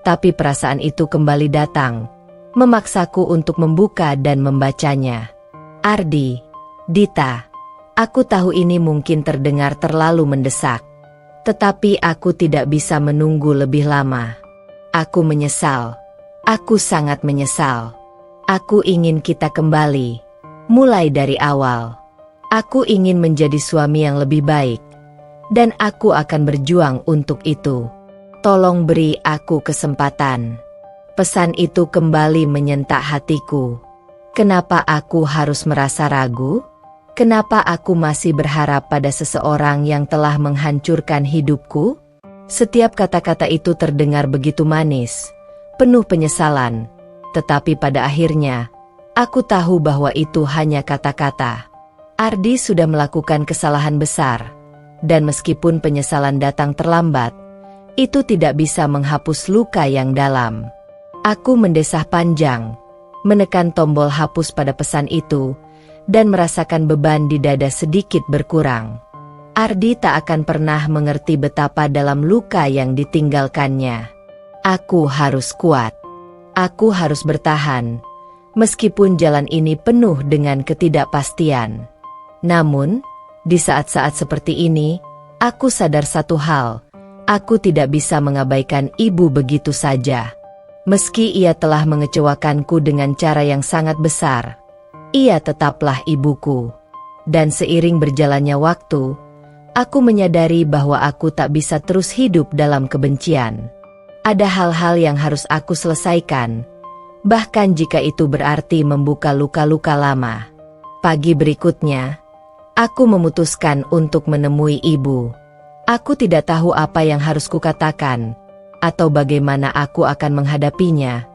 Tapi perasaan itu kembali datang, memaksaku untuk membuka dan membacanya. Ardi, Dita, aku tahu ini mungkin terdengar terlalu mendesak. Tetapi aku tidak bisa menunggu lebih lama. Aku menyesal. Aku sangat menyesal. Aku ingin kita kembali, mulai dari awal. Aku ingin menjadi suami yang lebih baik. Dan aku akan berjuang untuk itu. Tolong beri aku kesempatan. Pesan itu kembali menyentak hatiku. Kenapa aku harus merasa ragu? Kenapa aku masih berharap pada seseorang yang telah menghancurkan hidupku? Setiap kata-kata itu terdengar begitu manis, penuh penyesalan. Tetapi pada akhirnya, aku tahu bahwa itu hanya kata-kata. Ardi sudah melakukan kesalahan besar. Dan meskipun penyesalan datang terlambat, itu tidak bisa menghapus luka yang dalam. Aku mendesah panjang, menekan tombol hapus pada pesan itu, dan merasakan beban di dada sedikit berkurang. Ardi tak akan pernah mengerti betapa dalam luka yang ditinggalkannya. Aku harus kuat. Aku harus bertahan, meskipun jalan ini penuh dengan ketidakpastian. Namun, di saat-saat seperti ini, aku sadar satu hal. Aku tidak bisa mengabaikan ibu begitu saja. Meski ia telah mengecewakanku dengan cara yang sangat besar, ia tetaplah ibuku. Dan seiring berjalannya waktu, aku menyadari bahwa aku tak bisa terus hidup dalam kebencian. Ada hal-hal yang harus aku selesaikan, bahkan jika itu berarti membuka luka-luka lama. Pagi berikutnya, aku memutuskan untuk menemui ibu. Aku tidak tahu apa yang harus kukatakan, atau bagaimana aku akan menghadapinya,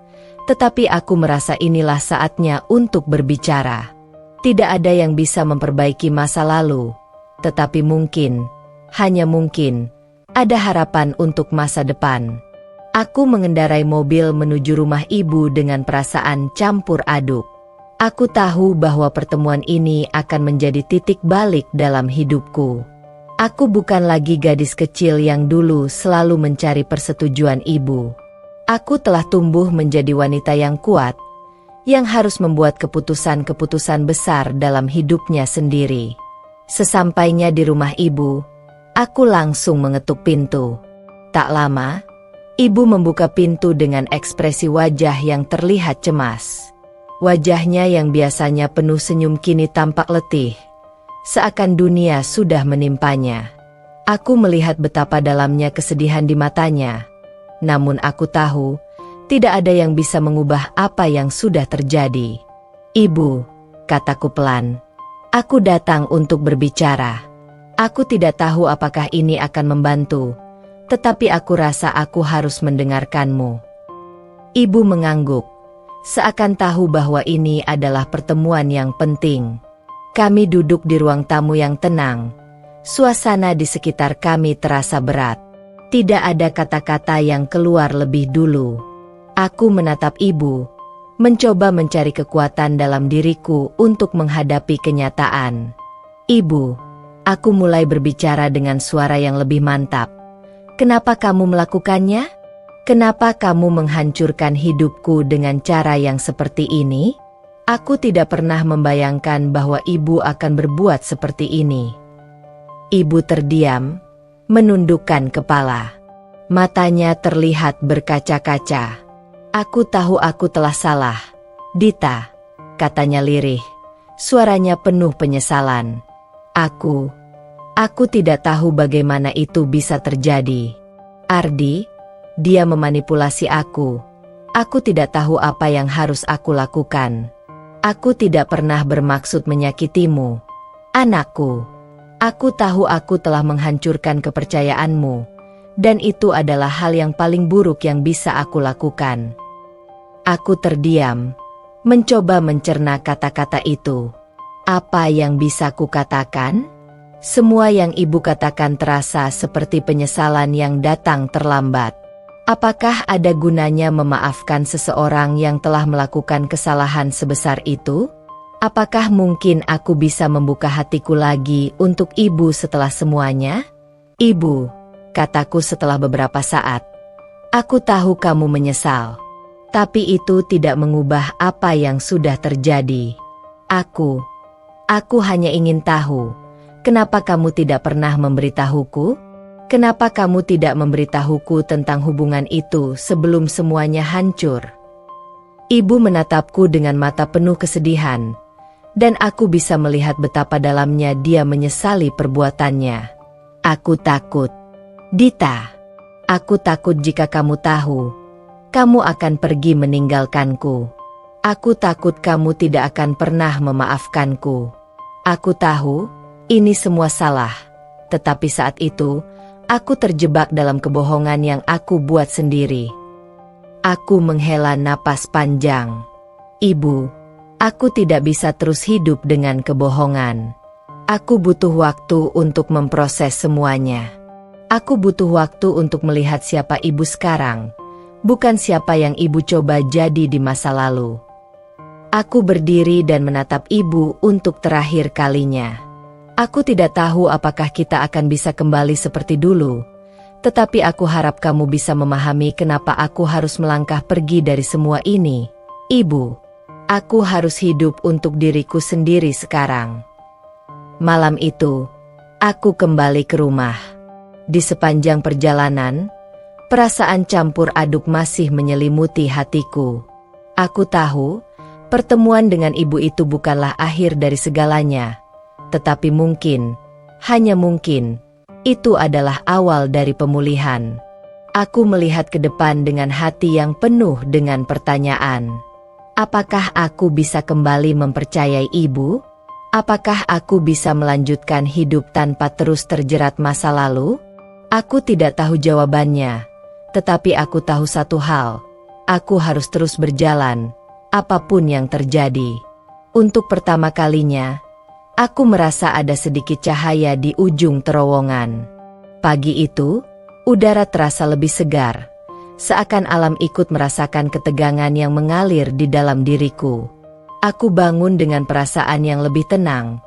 tetapi aku merasa inilah saatnya untuk berbicara. Tidak ada yang bisa memperbaiki masa lalu, tetapi mungkin, hanya mungkin, ada harapan untuk masa depan. Aku mengendarai mobil menuju rumah ibu dengan perasaan campur aduk. Aku tahu bahwa pertemuan ini akan menjadi titik balik dalam hidupku. Aku bukan lagi gadis kecil yang dulu selalu mencari persetujuan ibu. Aku telah tumbuh menjadi wanita yang kuat, yang harus membuat keputusan-keputusan besar dalam hidupnya sendiri. Sesampainya di rumah ibu, aku langsung mengetuk pintu. Tak lama, ibu membuka pintu dengan ekspresi wajah yang terlihat cemas. Wajahnya yang biasanya penuh senyum kini tampak letih, seakan dunia sudah menimpanya. Aku melihat betapa dalamnya kesedihan di matanya, namun aku tahu, tidak ada yang bisa mengubah apa yang sudah terjadi. "Ibu," kataku pelan, "aku datang untuk berbicara. Aku tidak tahu apakah ini akan membantu, tetapi aku rasa aku harus mendengarkanmu." Ibu mengangguk, seakan tahu bahwa ini adalah pertemuan yang penting. Kami duduk di ruang tamu yang tenang. Suasana di sekitar kami terasa berat. Tidak ada kata-kata yang keluar lebih dulu. Aku menatap ibu, mencoba mencari kekuatan dalam diriku untuk menghadapi kenyataan. "Ibu," aku mulai berbicara dengan suara yang lebih mantap. "Kenapa kamu melakukannya? Kenapa kamu menghancurkan hidupku dengan cara yang seperti ini? Aku tidak pernah membayangkan bahwa ibu akan berbuat seperti ini." Ibu terdiam, menundukkan kepala. Matanya terlihat berkaca-kaca. "Aku tahu aku telah salah, Dita," katanya lirih. Suaranya penuh penyesalan. Aku tidak tahu bagaimana itu bisa terjadi. Ardi, dia memanipulasi aku. Aku tidak tahu apa yang harus aku lakukan. Aku tidak pernah bermaksud menyakitimu, anakku. Aku tahu aku telah menghancurkan kepercayaanmu, dan itu adalah hal yang paling buruk yang bisa aku lakukan. Aku terdiam, mencoba mencerna kata-kata itu. Apa yang bisa kukatakan? Semua yang ibu katakan terasa seperti penyesalan yang datang terlambat. Apakah ada gunanya memaafkan seseorang yang telah melakukan kesalahan sebesar itu? Apakah mungkin aku bisa membuka hatiku lagi untuk ibu setelah semuanya? "Ibu," kataku setelah beberapa saat, "aku tahu kamu menyesal. Tapi itu tidak mengubah apa yang sudah terjadi. Aku hanya ingin tahu, kenapa kamu tidak pernah memberitahuku? Kenapa kamu tidak memberitahuku tentang hubungan itu sebelum semuanya hancur?" Ibu menatapku dengan mata penuh kesedihan, dan aku bisa melihat betapa dalamnya dia menyesali perbuatannya. "Aku takut, Dita. Aku takut jika kamu tahu, kamu akan pergi meninggalkanku. Aku takut kamu tidak akan pernah memaafkanku. Aku tahu, ini semua salah, tetapi saat itu, aku terjebak dalam kebohongan yang aku buat sendiri." Aku menghela napas panjang. "Ibu, aku tidak bisa terus hidup dengan kebohongan. Aku butuh waktu untuk memproses semuanya. Aku butuh waktu untuk melihat siapa ibu sekarang, bukan siapa yang ibu coba jadi di masa lalu." Aku berdiri dan menatap ibu untuk terakhir kalinya. Aku tidak tahu apakah kita akan bisa kembali seperti dulu, tetapi aku harap kamu bisa memahami kenapa aku harus melangkah pergi dari semua ini. Ibu, aku harus hidup untuk diriku sendiri sekarang. Malam itu, aku kembali ke rumah. Di sepanjang perjalanan, perasaan campur aduk masih menyelimuti hatiku. Aku tahu, pertemuan dengan ibu itu bukanlah akhir dari segalanya. Tetapi mungkin, hanya mungkin, itu adalah awal dari pemulihan. Aku melihat ke depan dengan hati yang penuh dengan pertanyaan. Apakah aku bisa kembali mempercayai ibu? Apakah aku bisa melanjutkan hidup tanpa terus terjerat masa lalu? Aku tidak tahu jawabannya, tetapi aku tahu satu hal. Aku harus terus berjalan, apapun yang terjadi. Untuk pertama kalinya, aku merasa ada sedikit cahaya di ujung terowongan. Pagi itu, udara terasa lebih segar, seakan alam ikut merasakan ketegangan yang mengalir di dalam diriku. Aku bangun dengan perasaan yang lebih tenang,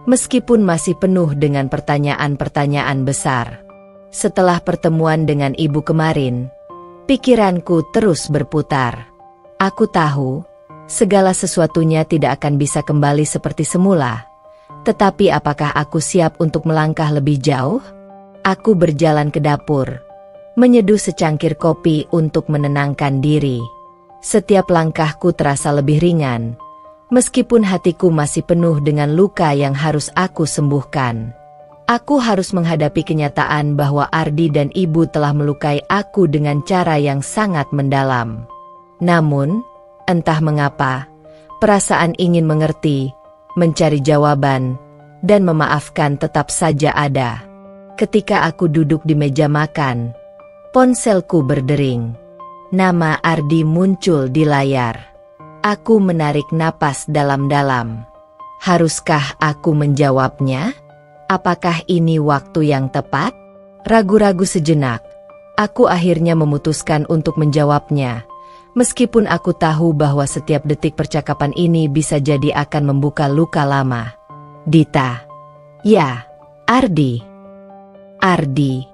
meskipun masih penuh dengan pertanyaan-pertanyaan besar. Setelah pertemuan dengan ibu kemarin, pikiranku terus berputar. Aku tahu, segala sesuatunya tidak akan bisa kembali seperti semula. Tetapi apakah aku siap untuk melangkah lebih jauh? Aku berjalan ke dapur, menyeduh secangkir kopi untuk menenangkan diri. Setiap langkahku terasa lebih ringan, meskipun hatiku masih penuh dengan luka yang harus aku sembuhkan. Aku harus menghadapi kenyataan bahwa Ardi dan ibu telah melukai aku dengan cara yang sangat mendalam. Namun, entah mengapa, perasaan ingin mengerti, mencari jawaban, dan memaafkan tetap saja ada. Ketika aku duduk di meja makan, ponselku berdering. Nama Ardi muncul di layar. Aku menarik napas dalam-dalam. Haruskah aku menjawabnya? Apakah ini waktu yang tepat? Ragu-ragu sejenak, aku akhirnya memutuskan untuk menjawabnya. Meskipun aku tahu bahwa setiap detik percakapan ini bisa jadi akan membuka luka lama. Dita. Ya, Ardi. Ardi.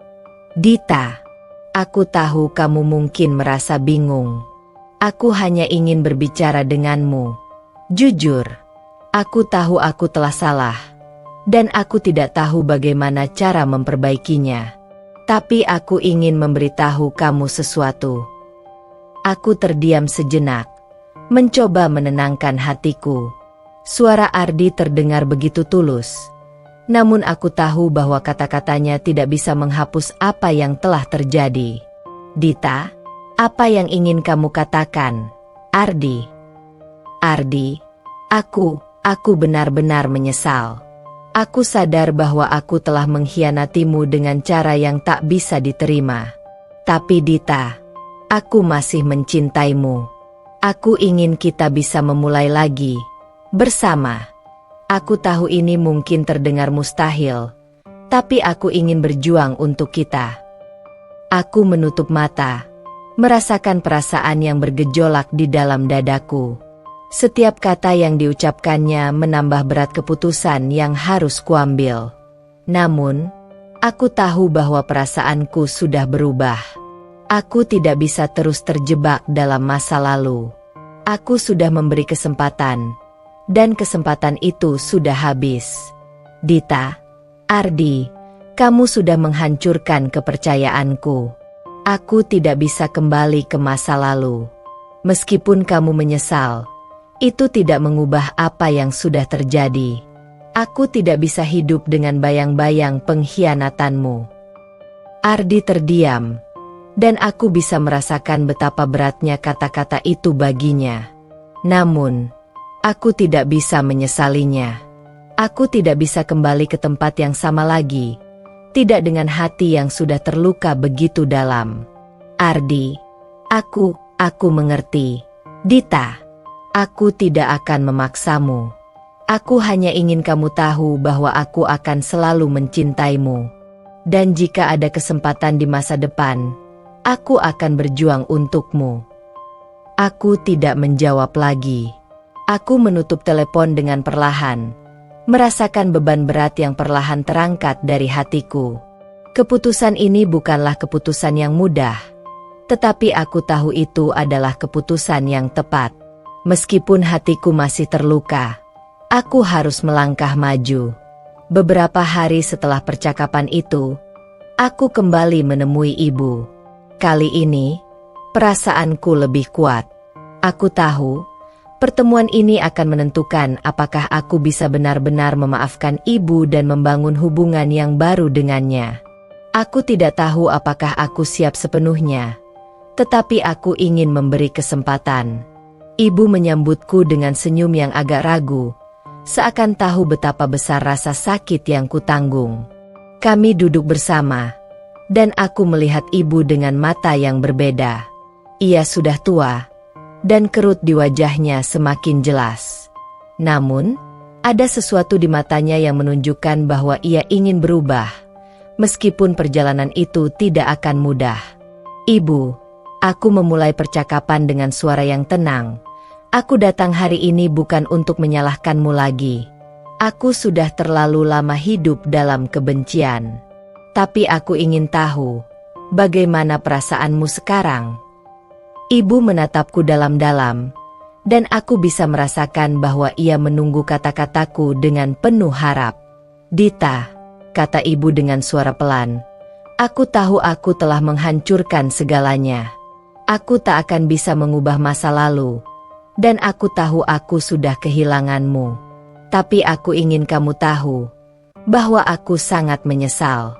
Dita. Aku tahu kamu mungkin merasa bingung. Aku hanya ingin berbicara denganmu. Jujur, aku tahu aku telah salah. Dan aku tidak tahu bagaimana cara memperbaikinya. Tapi aku ingin memberitahu kamu sesuatu. Aku terdiam sejenak, mencoba menenangkan hatiku. Suara Ardi terdengar begitu tulus. Namun aku tahu bahwa kata-katanya tidak bisa menghapus apa yang telah terjadi. Dita, apa yang ingin kamu katakan? Ardi. Ardi, aku benar-benar menyesal. Aku sadar bahwa aku telah mengkhianatimu dengan cara yang tak bisa diterima. Tapi Dita, aku masih mencintaimu. Aku ingin kita bisa memulai lagi, bersama. Aku tahu ini mungkin terdengar mustahil, tapi aku ingin berjuang untuk kita. Aku menutup mata, merasakan perasaan yang bergejolak di dalam dadaku. Setiap kata yang diucapkannya menambah berat keputusan yang harus kuambil. Namun, aku tahu bahwa perasaanku sudah berubah. Aku tidak bisa terus terjebak dalam masa lalu. Aku sudah memberi kesempatan, dan kesempatan itu sudah habis. Dita, Ardi, kamu sudah menghancurkan kepercayaanku. Aku tidak bisa kembali ke masa lalu. Meskipun kamu menyesal, itu tidak mengubah apa yang sudah terjadi. Aku tidak bisa hidup dengan bayang-bayang pengkhianatanmu. Ardi terdiam, dan aku bisa merasakan betapa beratnya kata-kata itu baginya. Namun, aku tidak bisa menyesalinya. Aku tidak bisa kembali ke tempat yang sama lagi, tidak dengan hati yang sudah terluka begitu dalam. Ardi, aku mengerti. Dita, aku tidak akan memaksamu. Aku hanya ingin kamu tahu bahwa aku akan selalu mencintaimu. Dan jika ada kesempatan di masa depan, aku akan berjuang untukmu. Aku tidak menjawab lagi. Aku menutup telepon dengan perlahan, merasakan beban berat yang perlahan terangkat dari hatiku. Keputusan ini bukanlah keputusan yang mudah, tetapi aku tahu itu adalah keputusan yang tepat. Meskipun hatiku masih terluka, aku harus melangkah maju. Beberapa hari setelah percakapan itu, aku kembali menemui ibu. Kali ini, perasaanku lebih kuat. Aku tahu, pertemuan ini akan menentukan apakah aku bisa benar-benar memaafkan ibu dan membangun hubungan yang baru dengannya. Aku tidak tahu apakah aku siap sepenuhnya, tetapi aku ingin memberi kesempatan. Ibu menyambutku dengan senyum yang agak ragu, seakan tahu betapa besar rasa sakit yang kutanggung. Kami duduk bersama, dan aku melihat ibu dengan mata yang berbeda. Ia sudah tua, dan kerut di wajahnya semakin jelas. Namun, ada sesuatu di matanya yang menunjukkan bahwa ia ingin berubah, meskipun perjalanan itu tidak akan mudah. Ibu, aku memulai percakapan dengan suara yang tenang. Aku datang hari ini bukan untuk menyalahkanmu lagi. Aku sudah terlalu lama hidup dalam kebencian. Tapi aku ingin tahu, bagaimana perasaanmu sekarang? Ibu menatapku dalam-dalam, dan aku bisa merasakan bahwa ia menunggu kata-kataku dengan penuh harap. Dita, kata ibu dengan suara pelan, aku tahu aku telah menghancurkan segalanya. Aku tak akan bisa mengubah masa lalu, dan aku tahu aku sudah kehilanganmu. Tapi aku ingin kamu tahu, bahwa aku sangat menyesal.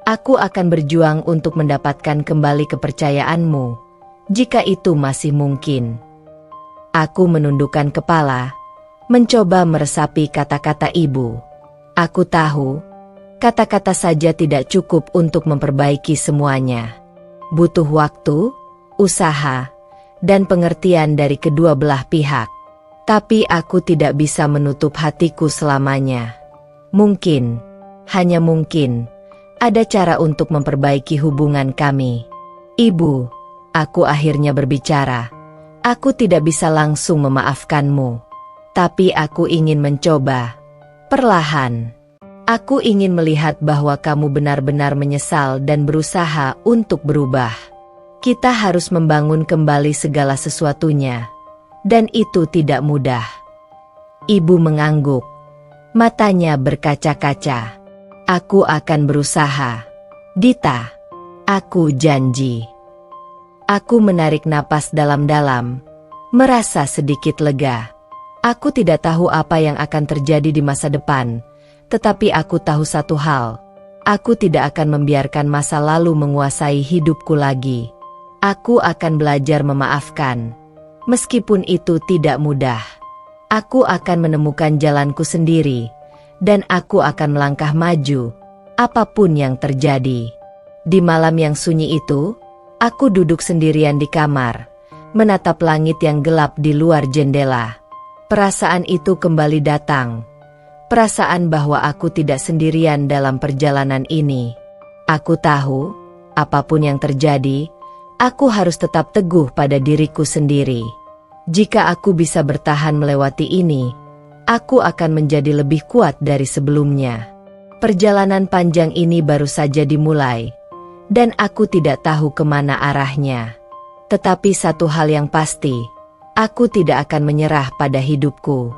Aku akan berjuang untuk mendapatkan kembali kepercayaanmu, jika itu masih mungkin. Aku menundukkan kepala, mencoba meresapi kata-kata ibu. Aku tahu, kata-kata saja tidak cukup untuk memperbaiki semuanya. Butuh waktu, usaha, dan pengertian dari kedua belah pihak. Tapi aku tidak bisa menutup hatiku selamanya. Mungkin, hanya mungkin, ada cara untuk memperbaiki hubungan kami. Ibu, aku akhirnya berbicara. Aku tidak bisa langsung memaafkanmu. Tapi aku ingin mencoba. Perlahan. Aku ingin melihat bahwa kamu benar-benar menyesal dan berusaha untuk berubah. Kita harus membangun kembali segala sesuatunya. Dan itu tidak mudah. Ibu mengangguk. Matanya berkaca-kaca. Aku akan berusaha. Dita, aku janji. Aku menarik napas dalam-dalam, merasa sedikit lega. Aku tidak tahu apa yang akan terjadi di masa depan, tetapi aku tahu satu hal. Aku tidak akan membiarkan masa lalu menguasai hidupku lagi. Aku akan belajar memaafkan. Meskipun itu tidak mudah. Aku akan menemukan jalanku sendiri, dan aku akan melangkah maju, apapun yang terjadi. Di malam yang sunyi itu, aku duduk sendirian di kamar, menatap langit yang gelap di luar jendela. Perasaan itu kembali datang. Perasaan bahwa aku tidak sendirian dalam perjalanan ini. Aku tahu, apapun yang terjadi, aku harus tetap teguh pada diriku sendiri. Jika aku bisa bertahan melewati ini, aku akan menjadi lebih kuat dari sebelumnya. Perjalanan panjang ini baru saja dimulai, dan aku tidak tahu kemana arahnya. Tetapi satu hal yang pasti, aku tidak akan menyerah pada hidupku.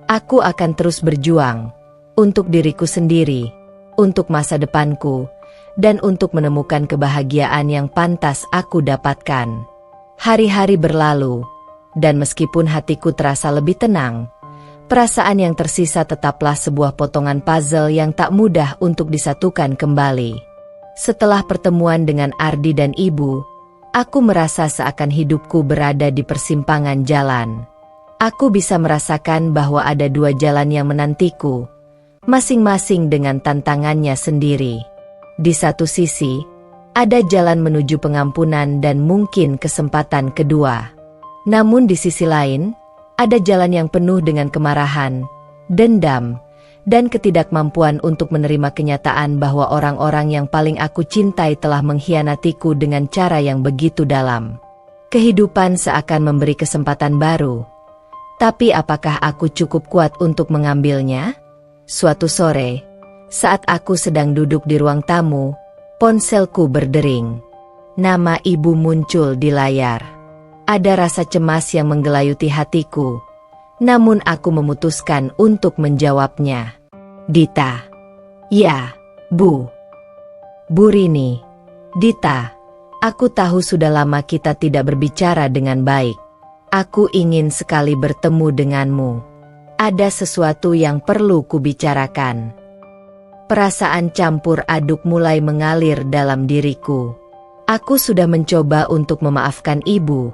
Aku akan terus berjuang, untuk diriku sendiri, untuk masa depanku, dan untuk menemukan kebahagiaan yang pantas aku dapatkan. Hari-hari berlalu, dan meskipun hatiku terasa lebih tenang, perasaan yang tersisa tetaplah sebuah potongan puzzle yang tak mudah untuk disatukan kembali. Setelah pertemuan dengan Ardi dan ibu, aku merasa seakan hidupku berada di persimpangan jalan. Aku bisa merasakan bahwa ada dua jalan yang menantiku, masing-masing dengan tantangannya sendiri. Di satu sisi, ada jalan menuju pengampunan dan mungkin kesempatan kedua. Namun di sisi lain, ada jalan yang penuh dengan kemarahan, dendam, dan ketidakmampuan untuk menerima kenyataan bahwa orang-orang yang paling aku cintai telah mengkhianatiku dengan cara yang begitu dalam. Kehidupan seakan memberi kesempatan baru. Tapi apakah aku cukup kuat untuk mengambilnya? Suatu sore, saat aku sedang duduk di ruang tamu, ponselku berdering. Nama ibu muncul di layar. Ada rasa cemas yang menggelayuti hatiku, namun aku memutuskan untuk menjawabnya. Dita. Ya, Bu. Bu Rini. Dita, aku tahu sudah lama kita tidak berbicara dengan baik. Aku ingin sekali bertemu denganmu. Ada sesuatu yang perlu kubicarakan. Perasaan campur aduk mulai mengalir dalam diriku. Aku sudah mencoba untuk memaafkan ibu,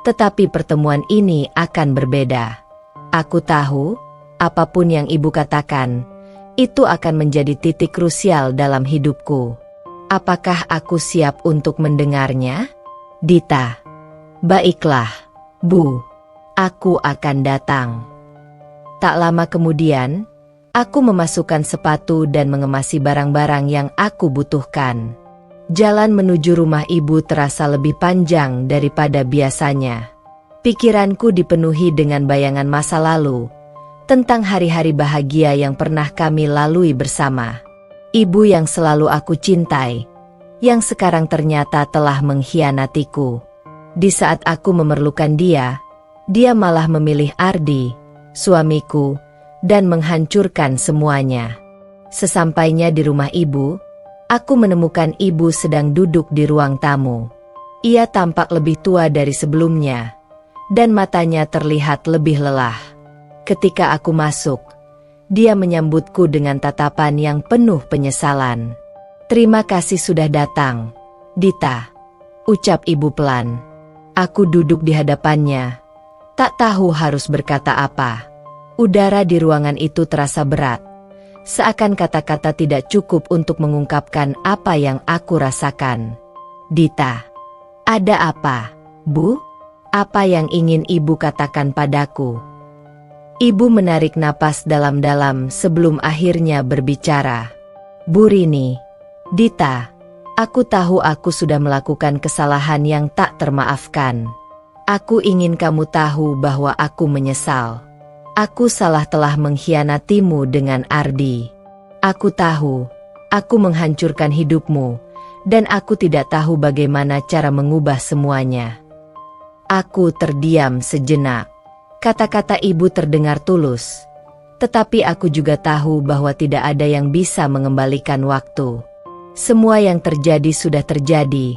tetapi pertemuan ini akan berbeda. Aku tahu, Apapun yang ibu katakan, itu akan menjadi titik krusial dalam hidupku. Apakah aku siap untuk mendengarnya? Dita. Baiklah, Bu. Aku akan datang. Tak lama kemudian, aku memasukkan sepatu dan mengemasi barang-barang yang aku butuhkan. Jalan menuju rumah ibu terasa lebih panjang daripada biasanya. Pikiranku dipenuhi dengan bayangan masa lalu, tentang hari-hari bahagia yang pernah kami lalui bersama. Ibu yang selalu aku cintai, yang sekarang ternyata telah mengkhianatiku. Di saat aku memerlukan dia malah memilih Ardi, suamiku, dan menghancurkan semuanya. Sesampainya di rumah ibu, aku menemukan ibu sedang duduk di ruang tamu. Ia tampak lebih tua dari sebelumnya, dan matanya terlihat lebih lelah. Ketika aku masuk, dia menyambutku dengan tatapan yang penuh penyesalan. "Terima kasih sudah datang, Dita," ucap ibu pelan. Aku duduk di hadapannya, tak tahu harus berkata apa. Udara di ruangan itu terasa berat, seakan kata-kata tidak cukup untuk mengungkapkan apa yang aku rasakan. "Dita, ada apa, Bu? Apa yang ingin ibu katakan padaku?" Ibu menarik napas dalam-dalam sebelum akhirnya berbicara. "Bu Rini, Dita, aku tahu aku sudah melakukan kesalahan yang tak termaafkan. Aku ingin kamu tahu bahwa aku menyesal. Aku salah telah mengkhianatimu dengan Ardi. Aku tahu, aku menghancurkan hidupmu, dan aku tidak tahu bagaimana cara mengubah semuanya." Aku terdiam sejenak. Kata-kata ibu terdengar tulus, tetapi aku juga tahu bahwa tidak ada yang bisa mengembalikan waktu. Semua yang terjadi sudah terjadi,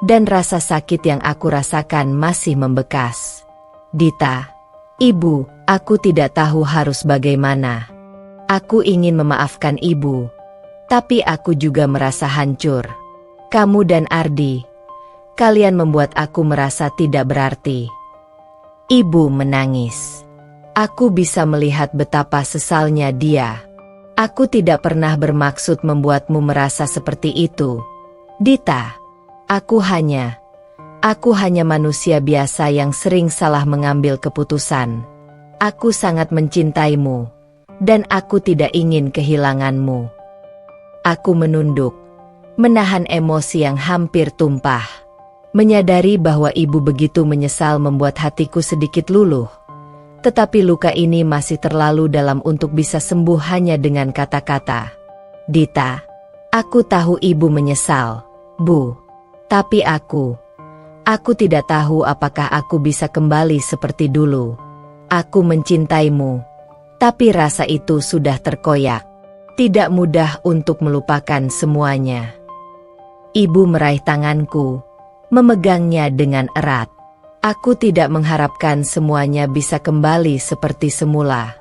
dan rasa sakit yang aku rasakan masih membekas. "Dita, Ibu, aku tidak tahu harus bagaimana. Aku ingin memaafkan ibu, tapi aku juga merasa hancur. Kamu dan Ardi, kalian membuat aku merasa tidak berarti." Ibu menangis. Aku bisa melihat betapa sesalnya dia. "Aku tidak pernah bermaksud membuatmu merasa seperti itu, Dita. Aku hanya manusia biasa yang sering salah mengambil keputusan. Aku sangat mencintaimu, dan aku tidak ingin kehilanganmu." Aku menunduk, menahan emosi yang hampir tumpah. Menyadari bahwa ibu begitu menyesal membuat hatiku sedikit luluh. Tetapi luka ini masih terlalu dalam untuk bisa sembuh hanya dengan kata-kata. "Dita, aku tahu ibu menyesal, Bu. Tapi aku tidak tahu apakah aku bisa kembali seperti dulu. Aku mencintaimu, tapi rasa itu sudah terkoyak. Tidak mudah untuk melupakan semuanya." Ibu meraih tanganku, memegangnya dengan erat. "Aku tidak mengharapkan semuanya bisa kembali seperti semula.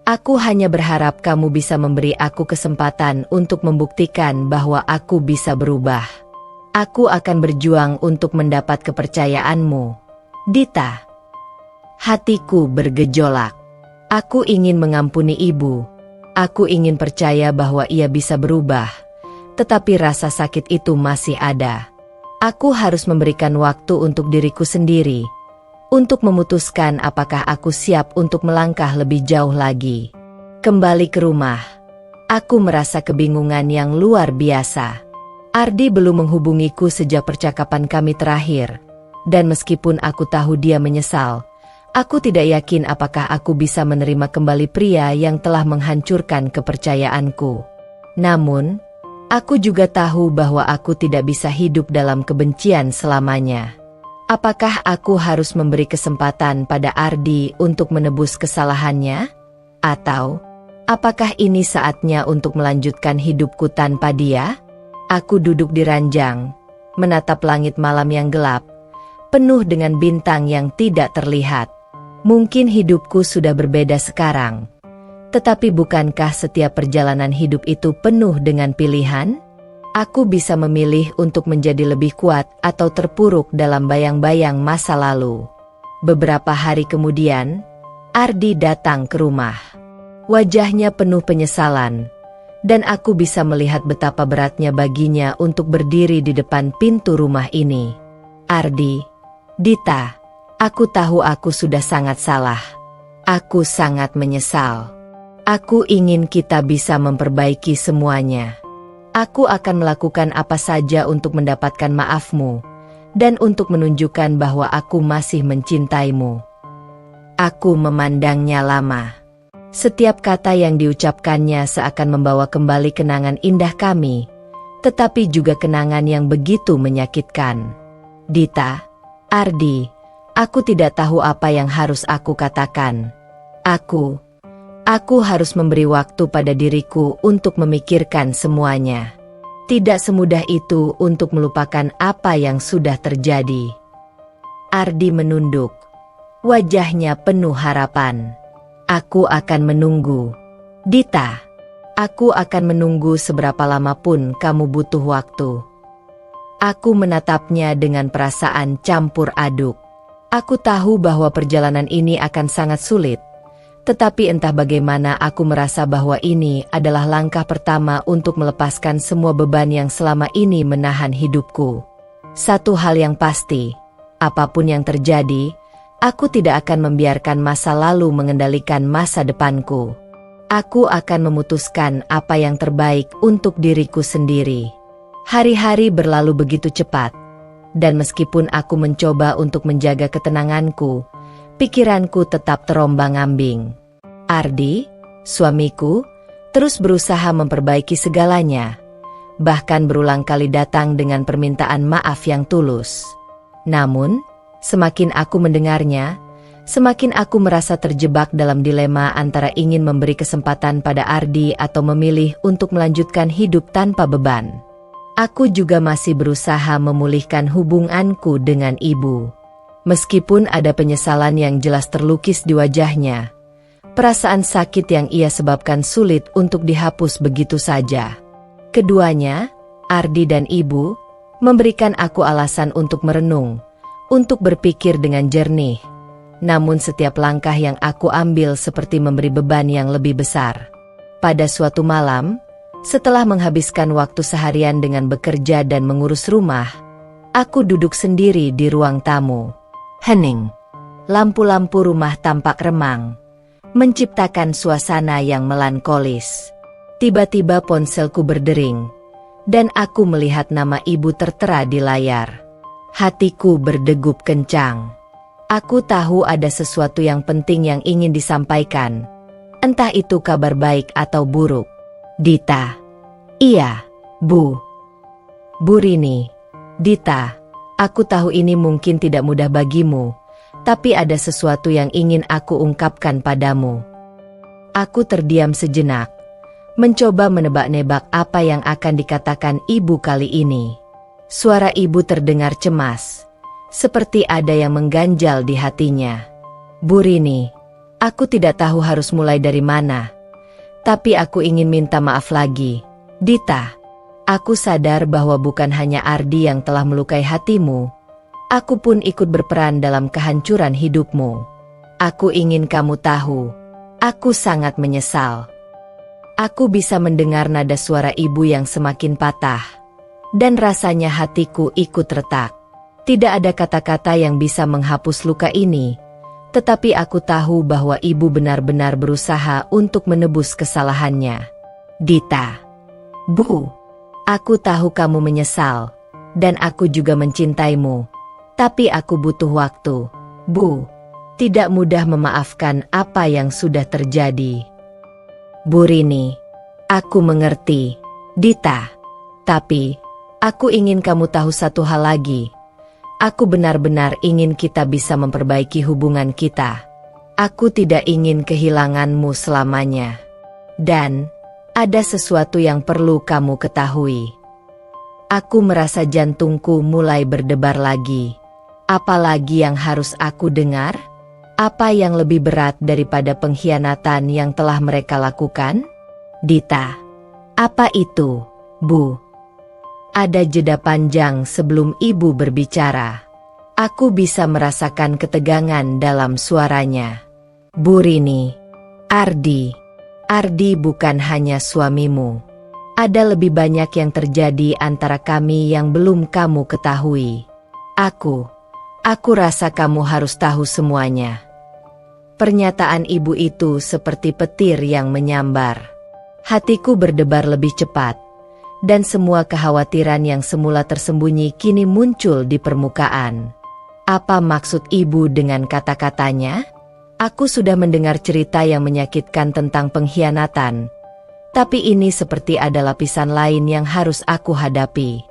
Aku hanya berharap kamu bisa memberi aku kesempatan untuk membuktikan bahwa aku bisa berubah. Aku akan berjuang untuk mendapat kepercayaanmu, Dita." Hatiku bergejolak. Aku ingin mengampuni ibu. Aku ingin percaya bahwa ia bisa berubah. Tetapi rasa sakit itu masih ada. Aku harus memberikan waktu untuk diriku sendiri, untuk memutuskan apakah aku siap untuk melangkah lebih jauh lagi. Kembali ke rumah, aku merasa kebingungan yang luar biasa. Ardi belum menghubungiku sejak percakapan kami terakhir, dan meskipun aku tahu dia menyesal, aku tidak yakin apakah aku bisa menerima kembali pria yang telah menghancurkan kepercayaanku. Namun, aku juga tahu bahwa aku tidak bisa hidup dalam kebencian selamanya. Apakah aku harus memberi kesempatan pada Ardi untuk menebus kesalahannya? Atau, apakah ini saatnya untuk melanjutkan hidupku tanpa dia? Aku duduk di ranjang, menatap langit malam yang gelap, penuh dengan bintang yang tidak terlihat. Mungkin hidupku sudah berbeda sekarang. Tetapi bukankah setiap perjalanan hidup itu penuh dengan pilihan? Aku bisa memilih untuk menjadi lebih kuat atau terpuruk dalam bayang-bayang masa lalu. Beberapa hari kemudian, Ardi datang ke rumah. Wajahnya penuh penyesalan, dan aku bisa melihat betapa beratnya baginya untuk berdiri di depan pintu rumah ini. Ardi, Dita, aku tahu aku sudah sangat salah. Aku sangat menyesal. Aku ingin kita bisa memperbaiki semuanya. Aku akan melakukan apa saja untuk mendapatkan maafmu, dan untuk menunjukkan bahwa aku masih mencintaimu. Aku memandangnya lama. Setiap kata yang diucapkannya seakan membawa kembali kenangan indah kami, tetapi juga kenangan yang begitu menyakitkan. Dita, Ardi, aku tidak tahu apa yang harus aku katakan. Aku harus memberi waktu pada diriku untuk memikirkan semuanya. Tidak semudah itu untuk melupakan apa yang sudah terjadi. Ardi menunduk. Wajahnya penuh harapan. Aku akan menunggu. Dita, aku akan menunggu seberapa lama pun kamu butuh waktu. Aku menatapnya dengan perasaan campur aduk. Aku tahu bahwa perjalanan ini akan sangat sulit, tetapi entah bagaimana aku merasa bahwa ini adalah langkah pertama untuk melepaskan semua beban yang selama ini menahan hidupku. Satu hal yang pasti, apapun yang terjadi, aku tidak akan membiarkan masa lalu mengendalikan masa depanku. Aku akan memutuskan apa yang terbaik untuk diriku sendiri. Hari-hari berlalu begitu cepat, dan meskipun aku mencoba untuk menjaga ketenanganku, pikiranku tetap terombang-ambing. Ardi, suamiku, terus berusaha memperbaiki segalanya, bahkan berulang kali datang dengan permintaan maaf yang tulus. Namun, semakin aku mendengarnya, semakin aku merasa terjebak dalam dilema antara ingin memberi kesempatan pada Ardi atau memilih untuk melanjutkan hidup tanpa beban. Aku juga masih berusaha memulihkan hubunganku dengan ibu. Meskipun ada penyesalan yang jelas terlukis di wajahnya, perasaan sakit yang ia sebabkan sulit untuk dihapus begitu saja. Keduanya, Ardi dan ibu, memberikan aku alasan untuk merenung, untuk berpikir dengan jernih. Namun setiap langkah yang aku ambil seperti memberi beban yang lebih besar. Pada suatu malam, setelah menghabiskan waktu seharian dengan bekerja dan mengurus rumah, aku duduk sendiri di ruang tamu. Hening. Lampu-lampu rumah tampak remang, menciptakan suasana yang melankolis. Tiba-tiba ponselku berdering, dan aku melihat nama ibu tertera di layar. Hatiku berdegup kencang. Aku tahu ada sesuatu yang penting yang ingin disampaikan. Entah itu kabar baik atau buruk. Dita. Iya, Bu. Bu Rini. Dita, aku tahu ini mungkin tidak mudah bagimu, tapi ada sesuatu yang ingin aku ungkapkan padamu. Aku terdiam sejenak, mencoba menebak-nebak apa yang akan dikatakan ibu kali ini. Suara ibu terdengar cemas, seperti ada yang mengganjal di hatinya. Bu Rini, aku tidak tahu harus mulai dari mana, tapi aku ingin minta maaf lagi. Dita, aku sadar bahwa bukan hanya Ardi yang telah melukai hatimu, aku pun ikut berperan dalam kehancuran hidupmu. Aku ingin kamu tahu, aku sangat menyesal. Aku bisa mendengar nada suara ibu yang semakin patah, dan rasanya hatiku ikut retak. Tidak ada kata-kata yang bisa menghapus luka ini, tetapi aku tahu bahwa ibu benar-benar berusaha untuk menebus kesalahannya. Dita. Bu, aku tahu kamu menyesal, dan aku juga mencintaimu, tapi aku butuh waktu. Bu, tidak mudah memaafkan apa yang sudah terjadi. Bu Rini, aku mengerti. Dita, tapi aku ingin kamu tahu satu hal lagi. Aku benar-benar ingin kita bisa memperbaiki hubungan kita. Aku tidak ingin kehilanganmu selamanya. Dan ada sesuatu yang perlu kamu ketahui. Aku merasa jantungku mulai berdebar lagi. Apalagi yang harus aku dengar? Apa yang lebih berat daripada pengkhianatan yang telah mereka lakukan? Dita, apa itu, Bu? Ada jeda panjang sebelum ibu berbicara. Aku bisa merasakan ketegangan dalam suaranya. Bu Rini, Ardi, Ardi bukan hanya suamimu. Ada lebih banyak yang terjadi antara kami yang belum kamu ketahui. Aku rasa kamu harus tahu semuanya. Pernyataan ibu itu seperti petir yang menyambar. Hatiku berdebar lebih cepat, dan semua kekhawatiran yang semula tersembunyi kini muncul di permukaan. Apa maksud ibu dengan kata-katanya? Aku sudah mendengar cerita yang menyakitkan tentang pengkhianatan, tapi ini seperti ada lapisan lain yang harus aku hadapi.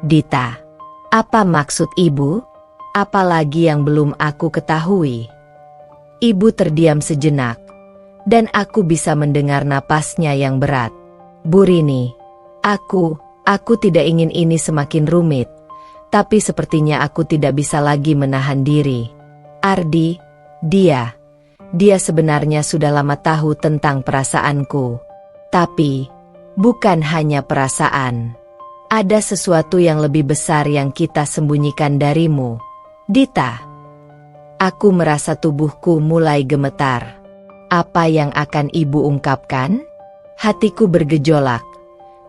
Dita, apa maksud ibu? Apalagi yang belum aku ketahui? Ibu terdiam sejenak, dan aku bisa mendengar napasnya yang berat. Bu Rini, aku tidak ingin ini semakin rumit, tapi sepertinya aku tidak bisa lagi menahan diri. Ardi, dia sebenarnya sudah lama tahu tentang perasaanku. Tapi, bukan hanya perasaan. Ada sesuatu yang lebih besar yang kita sembunyikan darimu, Dita. Aku merasa tubuhku mulai gemetar. Apa yang akan ibu ungkapkan? Hatiku bergejolak,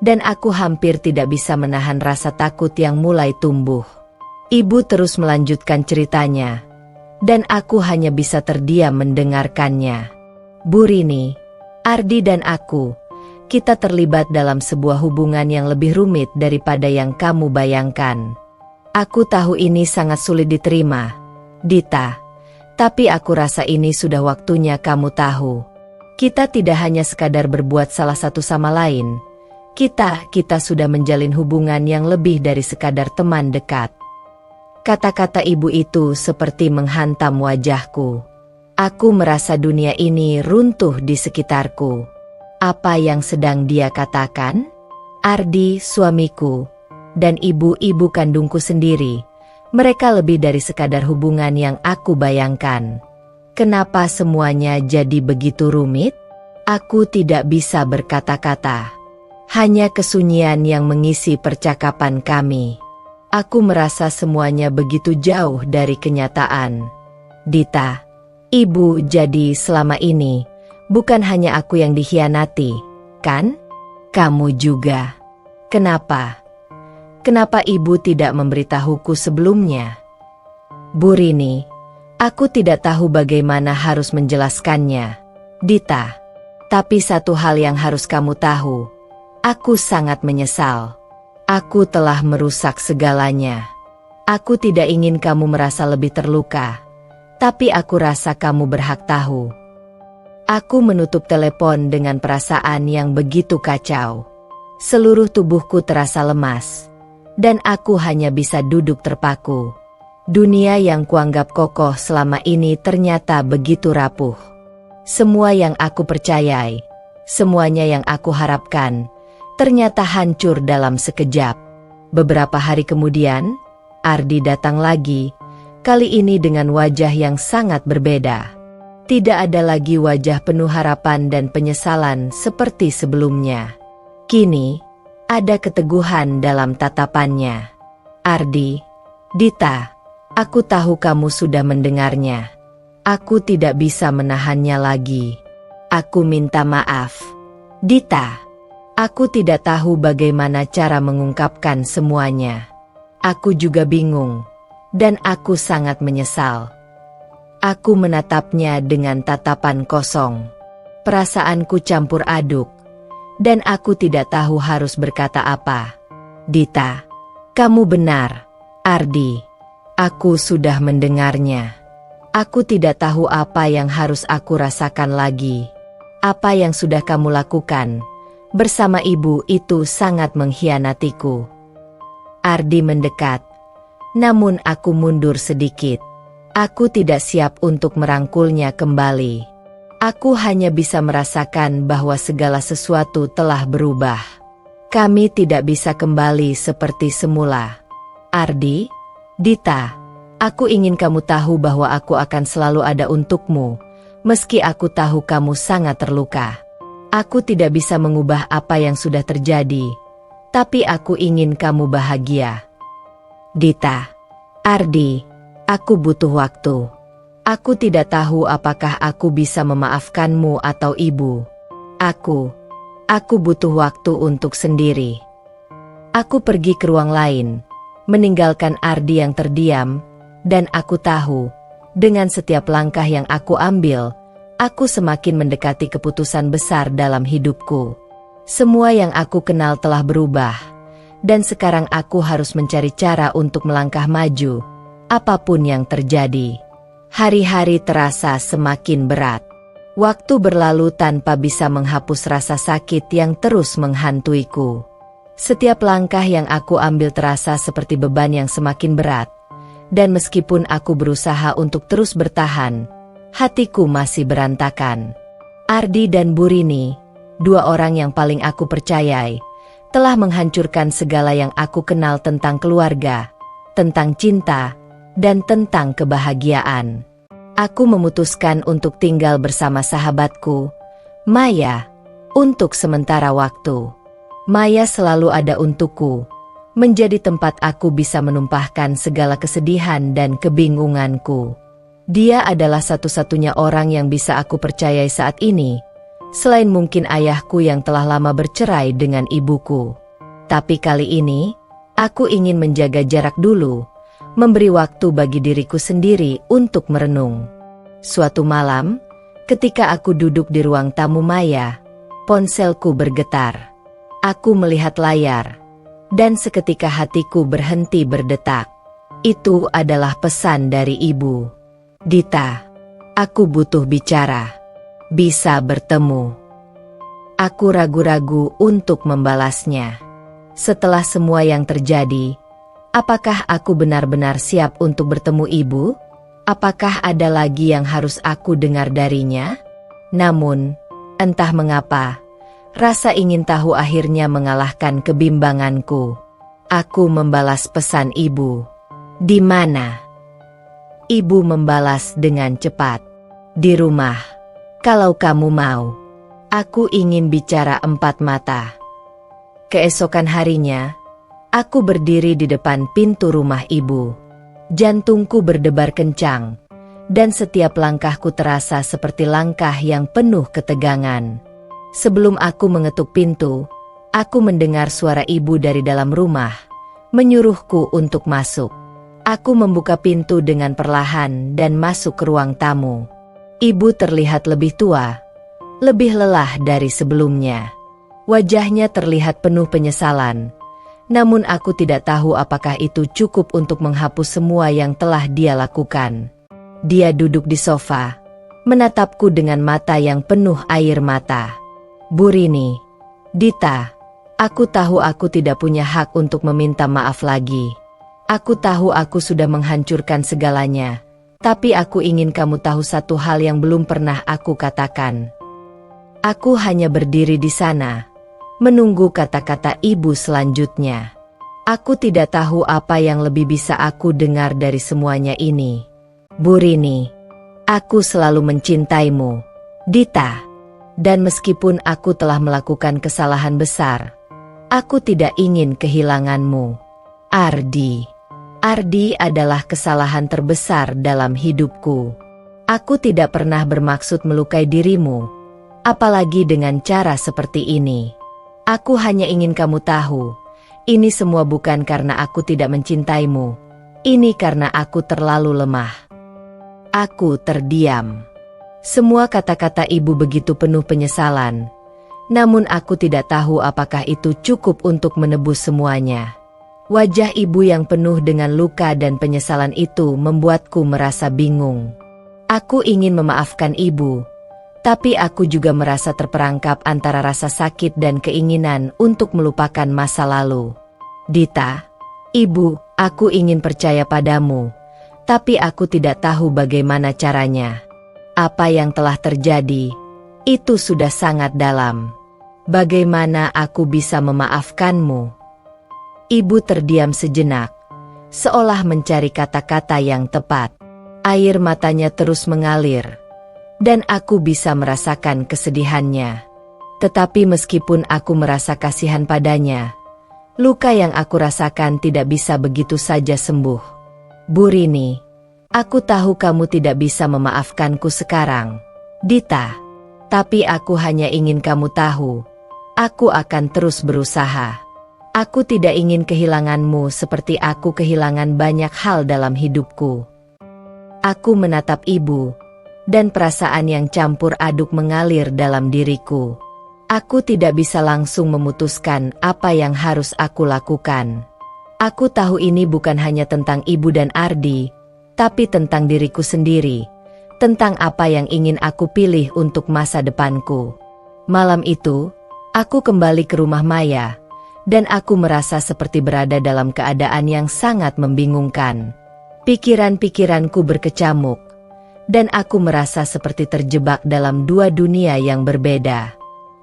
dan aku hampir tidak bisa menahan rasa takut yang mulai tumbuh. Ibu terus melanjutkan ceritanya, dan aku hanya bisa terdiam mendengarkannya. Bu Rini, Ardi dan aku, kita terlibat dalam sebuah hubungan yang lebih rumit daripada yang kamu bayangkan. Aku tahu ini sangat sulit diterima, Dita, tapi aku rasa ini sudah waktunya kamu tahu. Kita tidak hanya sekadar berbuat salah satu sama lain. Kita sudah menjalin hubungan yang lebih dari sekadar teman dekat. Kata-kata ibu itu seperti menghantam wajahku. Aku merasa dunia ini runtuh di sekitarku. Apa yang sedang dia katakan? Ardi, suamiku, dan ibu-ibu kandungku sendiri, mereka lebih dari sekadar hubungan yang aku bayangkan. Kenapa semuanya jadi begitu rumit? Aku tidak bisa berkata-kata. Hanya kesunyian yang mengisi percakapan kami. Aku merasa semuanya begitu jauh dari kenyataan. Dita, ibu, jadi selama ini bukan hanya aku yang dikhianati, kan? Kamu juga. Kenapa? Kenapa ibu tidak memberitahuku sebelumnya? Bu Rini, aku tidak tahu bagaimana harus menjelaskannya, Dita. Tapi satu hal yang harus kamu tahu, aku sangat menyesal. Aku telah merusak segalanya. Aku tidak ingin kamu merasa lebih terluka, tapi aku rasa kamu berhak tahu. Aku menutup telepon dengan perasaan yang begitu kacau. Seluruh tubuhku terasa lemas, dan aku hanya bisa duduk terpaku. Dunia yang kuanggap kokoh selama ini ternyata begitu rapuh. Semua yang aku percayai, semuanya yang aku harapkan, ternyata hancur dalam sekejap. Beberapa hari kemudian, Ardi datang lagi, kali ini dengan wajah yang sangat berbeda. Tidak ada lagi wajah penuh harapan dan penyesalan seperti sebelumnya. Kini, ada keteguhan dalam tatapannya. Ardi, Dita, aku tahu kamu sudah mendengarnya. Aku tidak bisa menahannya lagi. Aku minta maaf. Dita, aku tidak tahu bagaimana cara mengungkapkan semuanya. Aku juga bingung, dan aku sangat menyesal. Aku menatapnya dengan tatapan kosong. Perasaanku campur aduk, dan aku tidak tahu harus berkata apa. Dita, kamu benar. Ardi, aku sudah mendengarnya. Aku tidak tahu apa yang harus aku rasakan lagi. Apa yang sudah kamu lakukan bersama ibu itu sangat mengkhianatiku. Ardi mendekat, namun aku mundur sedikit. Aku tidak siap untuk merangkulnya kembali. Aku hanya bisa merasakan bahwa segala sesuatu telah berubah. Kami tidak bisa kembali seperti semula. Ardi, Dita, aku ingin kamu tahu bahwa aku akan selalu ada untukmu, meski aku tahu kamu sangat terluka. Aku tidak bisa mengubah apa yang sudah terjadi, tapi aku ingin kamu bahagia. Dita, Ardi, aku butuh waktu. Aku tidak tahu apakah aku bisa memaafkanmu atau ibu. Aku butuh waktu untuk sendiri. Aku pergi ke ruang lain, meninggalkan Ardi yang terdiam, dan aku tahu, dengan setiap langkah yang aku ambil, aku semakin mendekati keputusan besar dalam hidupku. Semua yang aku kenal telah berubah, dan sekarang aku harus mencari cara untuk melangkah maju, apapun yang terjadi. Hari-hari terasa semakin berat. Waktu berlalu tanpa bisa menghapus rasa sakit yang terus menghantuiku. Setiap langkah yang aku ambil terasa seperti beban yang semakin berat, dan meskipun aku berusaha untuk terus bertahan, hatiku masih berantakan. Ardi dan Burini, dua orang yang paling aku percayai, telah menghancurkan segala yang aku kenal tentang keluarga, tentang cinta, dan tentang kebahagiaan. Aku memutuskan untuk tinggal bersama sahabatku, Maya, untuk sementara waktu. Maya selalu ada untukku, menjadi tempat aku bisa menumpahkan segala kesedihan dan kebingunganku. Dia adalah satu-satunya orang yang bisa aku percayai saat ini, selain mungkin ayahku yang telah lama bercerai dengan ibuku. Tapi kali ini, aku ingin menjaga jarak dulu, memberi waktu bagi diriku sendiri untuk merenung. Suatu malam, ketika aku duduk di ruang tamu Maya, ponselku bergetar. Aku melihat layar, dan seketika hatiku berhenti berdetak. Itu adalah pesan dari ibu. Dita, aku butuh bicara. Bisa bertemu. Aku ragu-ragu untuk membalasnya. Setelah semua yang terjadi, apakah aku benar-benar siap untuk bertemu ibu? Apakah ada lagi yang harus aku dengar darinya? Namun, entah mengapa, rasa ingin tahu akhirnya mengalahkan kebimbanganku. Aku membalas pesan ibu. Di mana? Ibu membalas dengan cepat. Di rumah. Kalau kamu mau. Aku ingin bicara empat mata. Keesokan harinya, aku berdiri di depan pintu rumah ibu. Jantungku berdebar kencang, dan setiap langkahku terasa seperti langkah yang penuh ketegangan. Sebelum aku mengetuk pintu, aku mendengar suara ibu dari dalam rumah, menyuruhku untuk masuk. Aku membuka pintu dengan perlahan dan masuk ke ruang tamu. Ibu terlihat lebih tua, lebih lelah dari sebelumnya. Wajahnya terlihat penuh penyesalan, namun aku tidak tahu apakah itu cukup untuk menghapus semua yang telah dia lakukan. Dia duduk di sofa, menatapku dengan mata yang penuh air mata. Burini, Dita, aku tahu aku tidak punya hak untuk meminta maaf lagi. Aku tahu aku sudah menghancurkan segalanya, tapi aku ingin kamu tahu satu hal yang belum pernah aku katakan. Aku hanya berdiri di sana, menunggu kata-kata ibu selanjutnya. Aku tidak tahu apa yang lebih bisa aku dengar dari semuanya ini. Burini, aku selalu mencintaimu. Dita. Dan meskipun aku telah melakukan kesalahan besar, aku tidak ingin kehilanganmu. Ardi. Ardi adalah kesalahan terbesar dalam hidupku. Aku tidak pernah bermaksud melukai dirimu, apalagi dengan cara seperti ini. Aku hanya ingin kamu tahu, ini semua bukan karena aku tidak mencintaimu. Ini karena aku terlalu lemah. Aku terdiam. Semua kata-kata ibu begitu penuh penyesalan, namun aku tidak tahu apakah itu cukup untuk menebus semuanya. Wajah ibu yang penuh dengan luka dan penyesalan itu membuatku merasa bingung. Aku ingin memaafkan ibu, tapi aku juga merasa terperangkap antara rasa sakit dan keinginan untuk melupakan masa lalu. Dita, ibu, aku ingin percaya padamu, tapi aku tidak tahu bagaimana caranya. Apa yang telah terjadi, itu sudah sangat dalam. Bagaimana aku bisa memaafkanmu? Ibu terdiam sejenak, seolah mencari kata-kata yang tepat. Air matanya terus mengalir, dan aku bisa merasakan kesedihannya. Tetapi meskipun aku merasa kasihan padanya, luka yang aku rasakan tidak bisa begitu saja sembuh. Burini, aku tahu kamu tidak bisa memaafkanku sekarang. Dita, Tapi aku hanya ingin kamu tahu, aku akan terus berusaha. Aku tidak ingin kehilanganmu seperti aku kehilangan banyak hal dalam hidupku. Aku menatap ibu, dan perasaan yang campur aduk mengalir dalam diriku. Aku tidak bisa langsung memutuskan apa yang harus aku lakukan. Aku tahu ini bukan hanya tentang ibu dan Ardi, tapi tentang diriku sendiri, tentang apa yang ingin aku pilih untuk masa depanku. Malam itu, aku kembali ke rumah Maya, dan aku merasa seperti berada dalam keadaan yang sangat membingungkan. Pikiran-pikiranku berkecamuk, dan aku merasa seperti terjebak dalam dua dunia yang berbeda.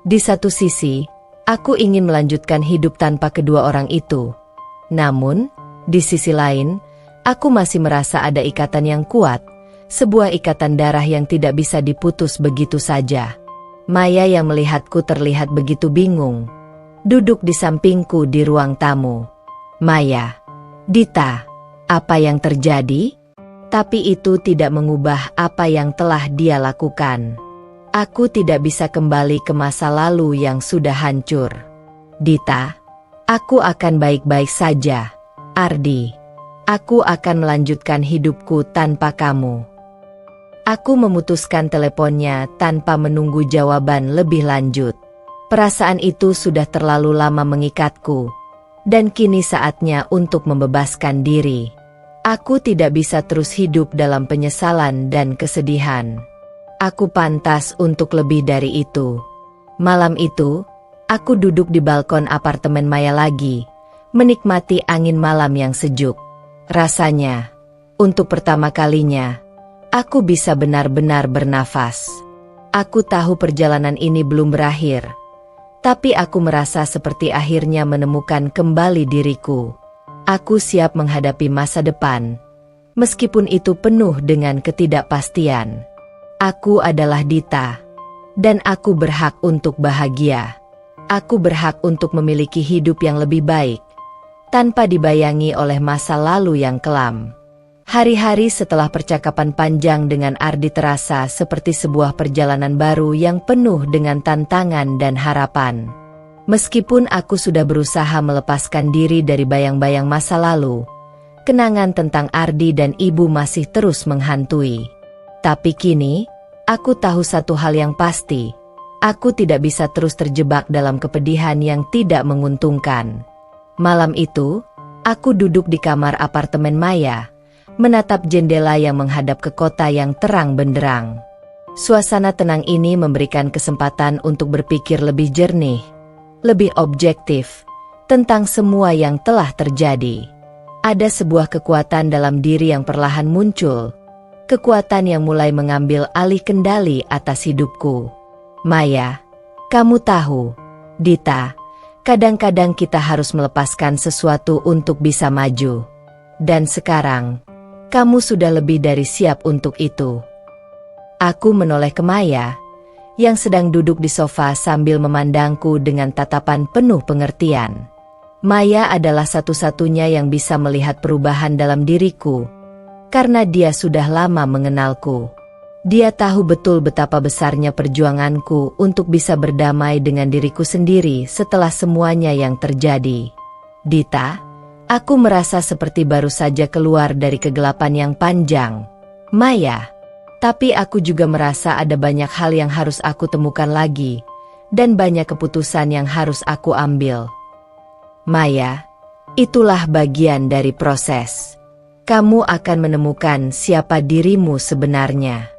Di satu sisi, aku ingin melanjutkan hidup tanpa kedua orang itu. Namun, di sisi lain, aku masih merasa ada ikatan yang kuat, sebuah ikatan darah yang tidak bisa diputus begitu saja. Maya yang melihatku terlihat begitu bingung, duduk di sampingku di ruang tamu. Maya, Dita, apa yang terjadi? Tapi itu tidak mengubah apa yang telah dia lakukan. Aku tidak bisa kembali ke masa lalu yang sudah hancur. Dita, aku akan baik-baik saja. Ardi, aku akan melanjutkan hidupku tanpa kamu. Aku memutuskan teleponnya tanpa menunggu jawaban lebih lanjut. Perasaan itu sudah terlalu lama mengikatku, dan kini saatnya untuk membebaskan diri. Aku tidak bisa terus hidup dalam penyesalan dan kesedihan. Aku pantas untuk lebih dari itu. Malam itu, aku duduk di balkon apartemen Maya lagi, menikmati angin malam yang sejuk. Rasanya, untuk pertama kalinya, aku bisa benar-benar bernafas. Aku tahu perjalanan ini belum berakhir, tapi aku merasa seperti akhirnya menemukan kembali diriku. Aku siap menghadapi masa depan, meskipun itu penuh dengan ketidakpastian. Aku adalah Dita, dan aku berhak untuk bahagia. Aku berhak untuk memiliki hidup yang lebih baik, tanpa dibayangi oleh masa lalu yang kelam. Hari-hari setelah percakapan panjang dengan Ardi terasa seperti sebuah perjalanan baru yang penuh dengan tantangan dan harapan. Meskipun aku sudah berusaha melepaskan diri dari bayang-bayang masa lalu, kenangan tentang Ardi dan ibu masih terus menghantui. Tapi kini, aku tahu satu hal yang pasti. Aku tidak bisa terus terjebak dalam kepedihan yang tidak menguntungkan. Malam itu, aku duduk di kamar apartemen Maya, menatap jendela yang menghadap ke kota yang terang benderang. Suasana tenang ini memberikan kesempatan untuk berpikir lebih jernih, lebih objektif, tentang semua yang telah terjadi. Ada sebuah kekuatan dalam diri yang perlahan muncul, kekuatan yang mulai mengambil alih kendali atas hidupku. Maya, kamu tahu, Dita, kadang-kadang kita harus melepaskan sesuatu untuk bisa maju. Dan sekarang, kamu sudah lebih dari siap untuk itu. Aku menoleh ke Maya, yang sedang duduk di sofa sambil memandangku dengan tatapan penuh pengertian. Maya adalah satu-satunya yang bisa melihat perubahan dalam diriku, karena dia sudah lama mengenalku. Dia tahu betul betapa besarnya perjuanganku untuk bisa berdamai dengan diriku sendiri setelah semuanya yang terjadi. Dita, aku merasa seperti baru saja keluar dari kegelapan yang panjang. Maya, tapi aku juga merasa ada banyak hal yang harus aku temukan lagi, dan banyak keputusan yang harus aku ambil. Maya, itulah bagian dari proses. Kamu akan menemukan siapa dirimu sebenarnya.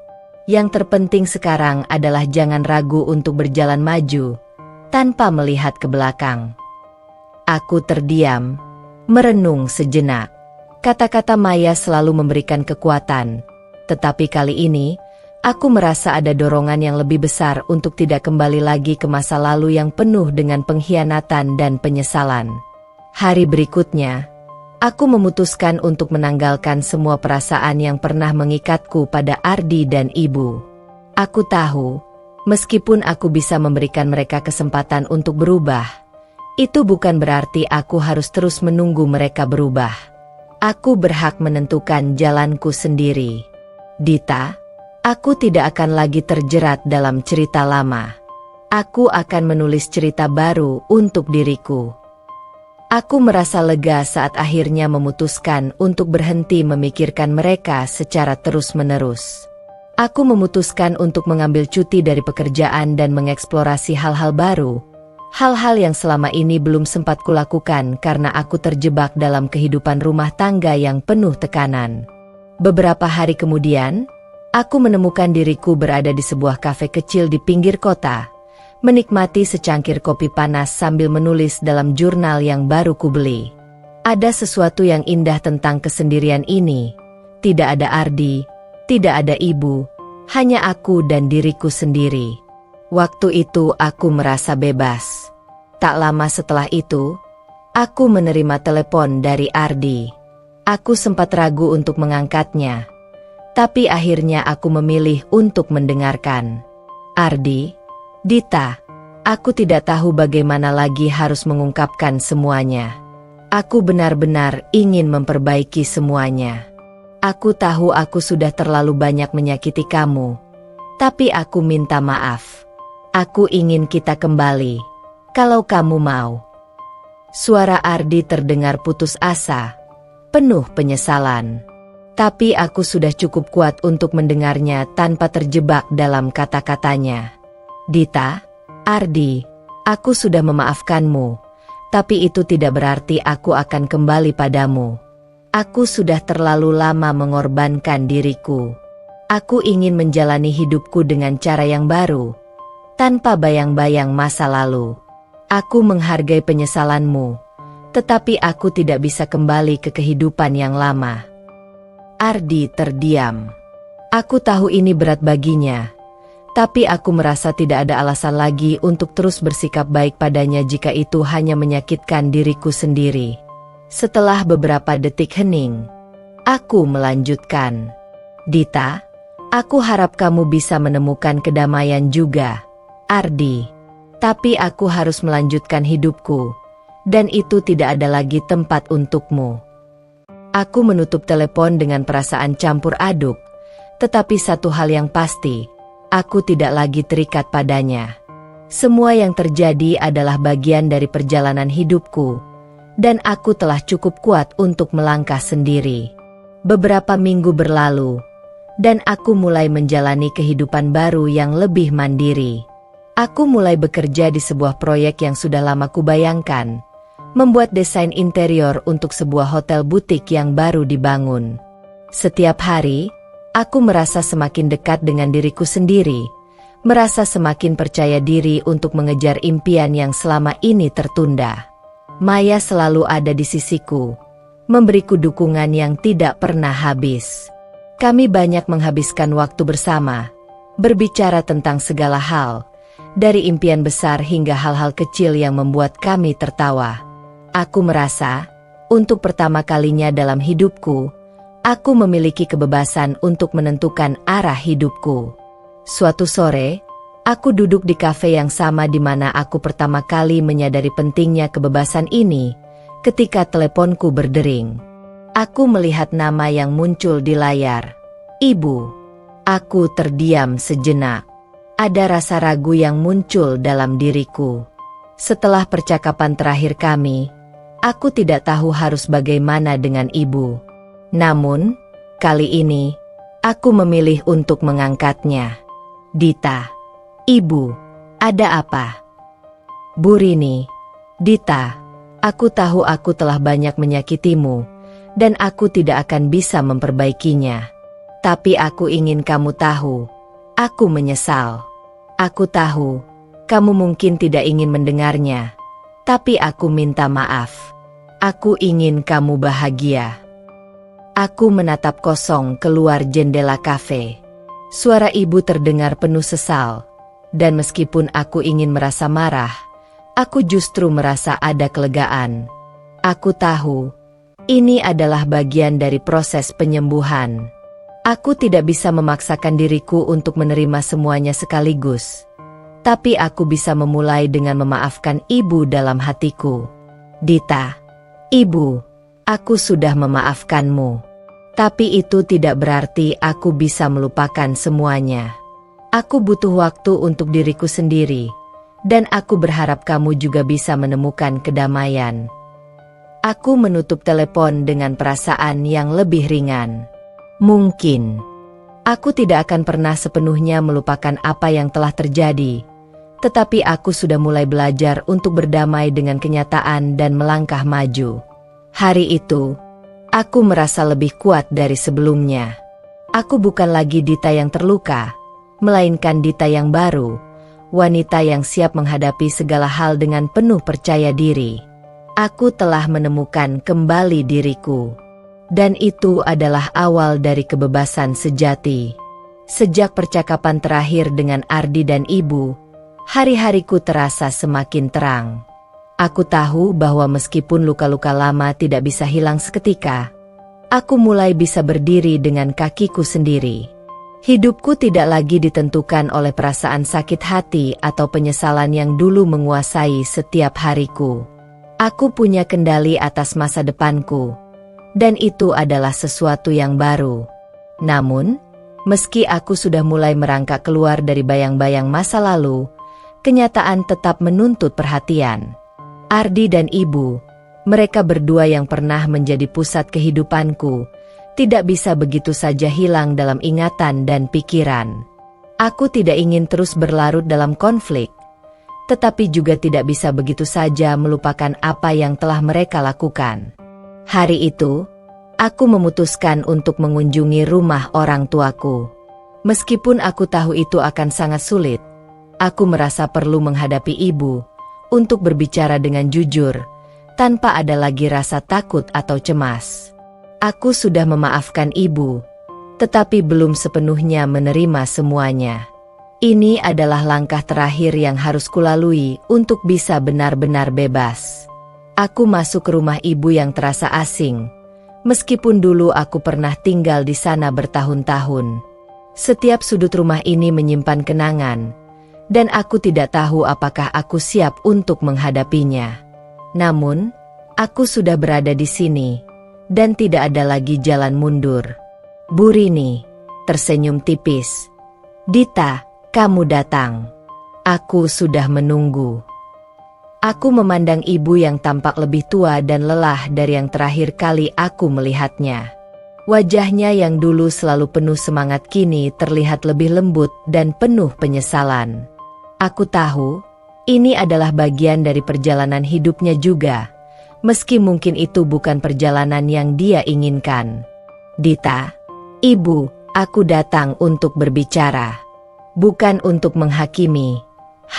Yang terpenting sekarang adalah jangan ragu untuk berjalan maju, tanpa melihat ke belakang. Aku terdiam, merenung sejenak. Kata-kata Maya selalu memberikan kekuatan, tetapi kali ini, aku merasa ada dorongan yang lebih besar untuk tidak kembali lagi ke masa lalu yang penuh dengan pengkhianatan dan penyesalan. Hari berikutnya, aku memutuskan untuk menanggalkan semua perasaan yang pernah mengikatku pada Ardi dan ibu. Aku tahu, meskipun aku bisa memberikan mereka kesempatan untuk berubah, itu bukan berarti aku harus terus menunggu mereka berubah. Aku berhak menentukan jalanku sendiri. Dita, Aku tidak akan lagi terjerat dalam cerita lama. Aku akan menulis cerita baru untuk diriku. Aku merasa lega saat akhirnya memutuskan untuk berhenti memikirkan mereka secara terus-menerus. Aku memutuskan untuk mengambil cuti dari pekerjaan dan mengeksplorasi hal-hal baru. Hal-hal yang selama ini belum sempat kulakukan karena aku terjebak dalam kehidupan rumah tangga yang penuh tekanan. Beberapa hari kemudian, aku menemukan diriku berada di sebuah kafe kecil di pinggir kota, menikmati secangkir kopi panas sambil menulis dalam jurnal yang baru kubeli. Ada sesuatu yang indah tentang kesendirian ini. Tidak ada Ardi, tidak ada ibu, hanya aku dan diriku sendiri. Waktu itu aku merasa bebas. Tak lama setelah itu, aku menerima telepon dari Ardi. Aku sempat ragu untuk mengangkatnya, tapi akhirnya aku memilih untuk mendengarkan. Ardi, Dita, aku tidak tahu bagaimana lagi harus mengungkapkan semuanya. Aku benar-benar ingin memperbaiki semuanya. Aku tahu aku sudah terlalu banyak menyakiti kamu, tapi aku minta maaf. Aku ingin kita kembali, kalau kamu mau. Suara Ardi terdengar putus asa, penuh penyesalan. Tapi aku sudah cukup kuat untuk mendengarnya tanpa terjebak dalam kata-katanya. Dita, Ardi, aku sudah memaafkanmu, tapi itu tidak berarti aku akan kembali padamu. Aku sudah terlalu lama mengorbankan diriku. Aku ingin menjalani hidupku dengan cara yang baru, tanpa bayang-bayang masa lalu. Aku menghargai penyesalanmu, tetapi aku tidak bisa kembali ke kehidupan yang lama. Ardi terdiam. Aku tahu ini berat baginya, tapi aku merasa tidak ada alasan lagi untuk terus bersikap baik padanya jika itu hanya menyakitkan diriku sendiri. Setelah beberapa detik hening, aku melanjutkan. Dita, aku harap kamu bisa menemukan kedamaian juga, Ardi. Tapi aku harus melanjutkan hidupku, dan itu tidak ada lagi tempat untukmu. Aku menutup telepon dengan perasaan campur aduk, tetapi satu hal yang pasti, aku tidak lagi terikat padanya. Semua yang terjadi adalah bagian dari perjalanan hidupku, dan aku telah cukup kuat untuk melangkah sendiri. Beberapa minggu berlalu, dan aku mulai menjalani kehidupan baru yang lebih mandiri. Aku mulai bekerja di sebuah proyek yang sudah lama kubayangkan, membuat desain interior untuk sebuah hotel butik yang baru dibangun. Setiap hari, aku merasa semakin dekat dengan diriku sendiri, merasa semakin percaya diri untuk mengejar impian yang selama ini tertunda. Maya selalu ada di sisiku, memberiku dukungan yang tidak pernah habis. Kami banyak menghabiskan waktu bersama, berbicara tentang segala hal, dari impian besar hingga hal-hal kecil yang membuat kami tertawa. Aku merasa, untuk pertama kalinya dalam hidupku, aku memiliki kebebasan untuk menentukan arah hidupku. Suatu sore, aku duduk di kafe yang sama di mana aku pertama kali menyadari pentingnya kebebasan ini, ketika teleponku berdering. Aku melihat nama yang muncul di layar. Ibu. Aku terdiam sejenak. Ada rasa ragu yang muncul dalam diriku. Setelah percakapan terakhir kami, aku tidak tahu harus bagaimana dengan ibu. Namun, kali ini, aku memilih untuk mengangkatnya. Dita. Ibu, ada apa? Bu Rini. Dita, aku tahu aku telah banyak menyakitimu, dan aku tidak akan bisa memperbaikinya. Tapi aku ingin kamu tahu, aku menyesal. Aku tahu, kamu mungkin tidak ingin mendengarnya, tapi aku minta maaf. Aku ingin kamu bahagia. Aku menatap kosong keluar jendela kafe. Suara ibu terdengar penuh sesal, dan meskipun aku ingin merasa marah, aku justru merasa ada kelegaan. Aku tahu, ini adalah bagian dari proses penyembuhan. Aku tidak bisa memaksakan diriku untuk menerima semuanya sekaligus. Tapi aku bisa memulai dengan memaafkan ibu dalam hatiku. Dita, ibu, aku sudah memaafkanmu. Tapi itu tidak berarti aku bisa melupakan semuanya. Aku butuh waktu untuk diriku sendiri, dan aku berharap kamu juga bisa menemukan kedamaian. Aku menutup telepon dengan perasaan yang lebih ringan. Mungkin aku tidak akan pernah sepenuhnya melupakan apa yang telah terjadi, tetapi aku sudah mulai belajar untuk berdamai dengan kenyataan dan melangkah maju. Hari itu, aku merasa lebih kuat dari sebelumnya. Aku bukan lagi Dita yang terluka, melainkan Dita yang baru, wanita yang siap menghadapi segala hal dengan penuh percaya diri. Aku telah menemukan kembali diriku, dan itu adalah awal dari kebebasan sejati. Sejak percakapan terakhir dengan Ardi dan Ibu, hari-hariku terasa semakin terang. Aku tahu bahwa meskipun luka-luka lama tidak bisa hilang seketika, aku mulai bisa berdiri dengan kakiku sendiri. Hidupku tidak lagi ditentukan oleh perasaan sakit hati atau penyesalan yang dulu menguasai setiap hariku. Aku punya kendali atas masa depanku, dan itu adalah sesuatu yang baru. Namun, meski aku sudah mulai merangkak keluar dari bayang-bayang masa lalu, kenyataan tetap menuntut perhatian. Ardi dan Ibu, mereka berdua yang pernah menjadi pusat kehidupanku, tidak bisa begitu saja hilang dalam ingatan dan pikiran. Aku tidak ingin terus berlarut dalam konflik, tetapi juga tidak bisa begitu saja melupakan apa yang telah mereka lakukan. Hari itu, aku memutuskan untuk mengunjungi rumah orang tuaku. Meskipun aku tahu itu akan sangat sulit, aku merasa perlu menghadapi Ibu, untuk berbicara dengan jujur, tanpa ada lagi rasa takut atau cemas. Aku sudah memaafkan Ibu, tetapi belum sepenuhnya menerima semuanya. Ini adalah langkah terakhir yang harus kulalui untuk bisa benar-benar bebas. Aku masuk ke rumah Ibu yang terasa asing, meskipun dulu aku pernah tinggal di sana bertahun-tahun. Setiap sudut rumah ini menyimpan kenangan, dan aku tidak tahu apakah aku siap untuk menghadapinya. Namun, aku sudah berada di sini, dan tidak ada lagi jalan mundur. Bu Rini tersenyum tipis. Dita, kamu datang. Aku sudah menunggu. Aku memandang Ibu yang tampak lebih tua dan lelah dari yang terakhir kali aku melihatnya. Wajahnya yang dulu selalu penuh semangat kini terlihat lebih lembut dan penuh penyesalan. Aku tahu, ini adalah bagian dari perjalanan hidupnya juga, meski mungkin itu bukan perjalanan yang dia inginkan. Dita, Ibu, aku datang untuk berbicara. Bukan untuk menghakimi,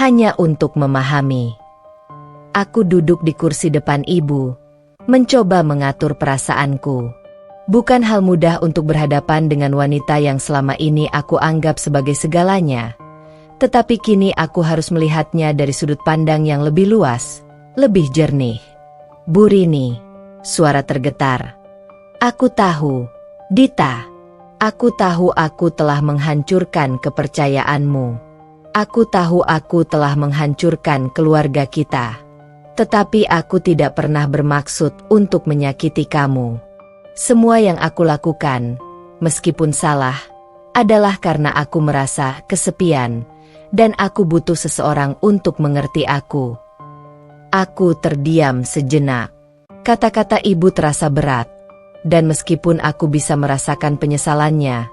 hanya untuk memahami. Aku duduk di kursi depan Ibu, mencoba mengatur perasaanku. Bukan hal mudah untuk berhadapan dengan wanita yang selama ini aku anggap sebagai segalanya. Tetapi kini aku harus melihatnya dari sudut pandang yang lebih luas, lebih jernih. Bu Rini, suara tergetar. Aku tahu, Dita. Aku tahu aku telah menghancurkan kepercayaanmu. Aku tahu aku telah menghancurkan keluarga kita. Tetapi aku tidak pernah bermaksud untuk menyakiti kamu. Semua yang aku lakukan, meskipun salah, adalah karena aku merasa kesepian, dan aku butuh seseorang untuk mengerti aku. Aku terdiam sejenak. Kata-kata Ibu terasa berat, dan meskipun aku bisa merasakan penyesalannya,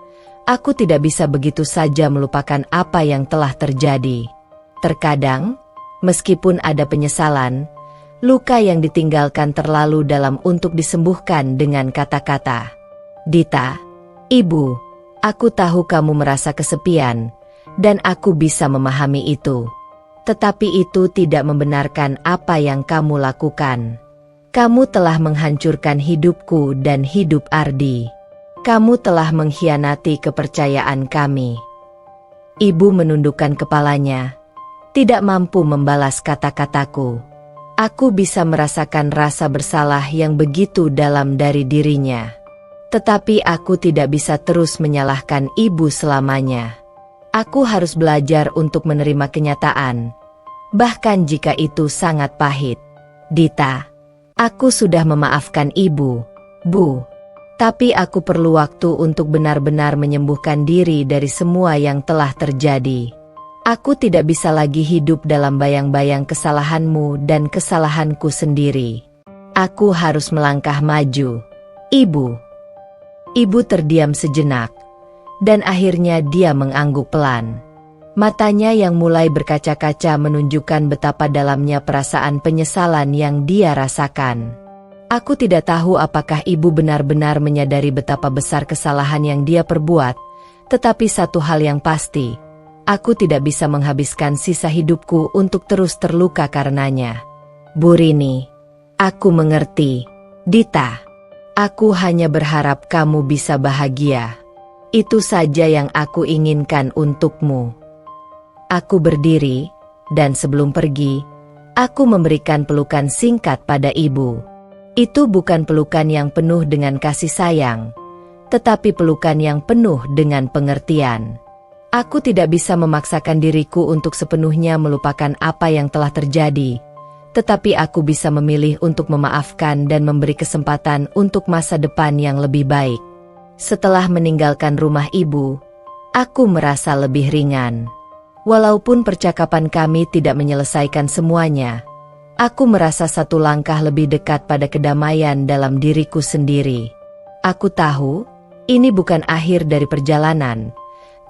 aku tidak bisa begitu saja melupakan apa yang telah terjadi. Terkadang, meskipun ada penyesalan, luka yang ditinggalkan terlalu dalam untuk disembuhkan dengan kata-kata. Dita, Ibu, aku tahu kamu merasa kesepian, dan aku bisa memahami itu. Tetapi itu tidak membenarkan apa yang kamu lakukan. Kamu telah menghancurkan hidupku dan hidup Ardi. Kamu telah mengkhianati kepercayaan kami. Ibu menundukkan kepalanya, tidak mampu membalas kata-kataku. Aku bisa merasakan rasa bersalah yang begitu dalam dari dirinya. Tetapi aku tidak bisa terus menyalahkan Ibu selamanya. Aku harus belajar untuk menerima kenyataan, bahkan jika itu sangat pahit. Dita, aku sudah memaafkan Ibu, Bu. Tapi aku perlu waktu untuk benar-benar menyembuhkan diri dari semua yang telah terjadi. Aku tidak bisa lagi hidup dalam bayang-bayang kesalahanmu dan kesalahanku sendiri. Aku harus melangkah maju. Ibu. Ibu terdiam sejenak. Dan akhirnya dia mengangguk pelan. Matanya yang mulai berkaca-kaca menunjukkan betapa dalamnya perasaan penyesalan yang dia rasakan. Aku tidak tahu apakah ibu benar-benar menyadari betapa besar kesalahan yang dia perbuat, tetapi satu hal yang pasti, aku tidak bisa menghabiskan sisa hidupku untuk terus terluka karenanya. Bu Rini, aku mengerti. Dita, aku hanya berharap kamu bisa bahagia. Itu saja yang aku inginkan untukmu. Aku berdiri, dan sebelum pergi, aku memberikan pelukan singkat pada ibu. Itu bukan pelukan yang penuh dengan kasih sayang, tetapi pelukan yang penuh dengan pengertian. Aku tidak bisa memaksakan diriku untuk sepenuhnya melupakan apa yang telah terjadi, tetapi aku bisa memilih untuk memaafkan dan memberi kesempatan untuk masa depan yang lebih baik. Setelah meninggalkan rumah ibu, aku merasa lebih ringan. Walaupun percakapan kami tidak menyelesaikan semuanya, aku merasa satu langkah lebih dekat pada kedamaian dalam diriku sendiri. Aku tahu, ini bukan akhir dari perjalanan,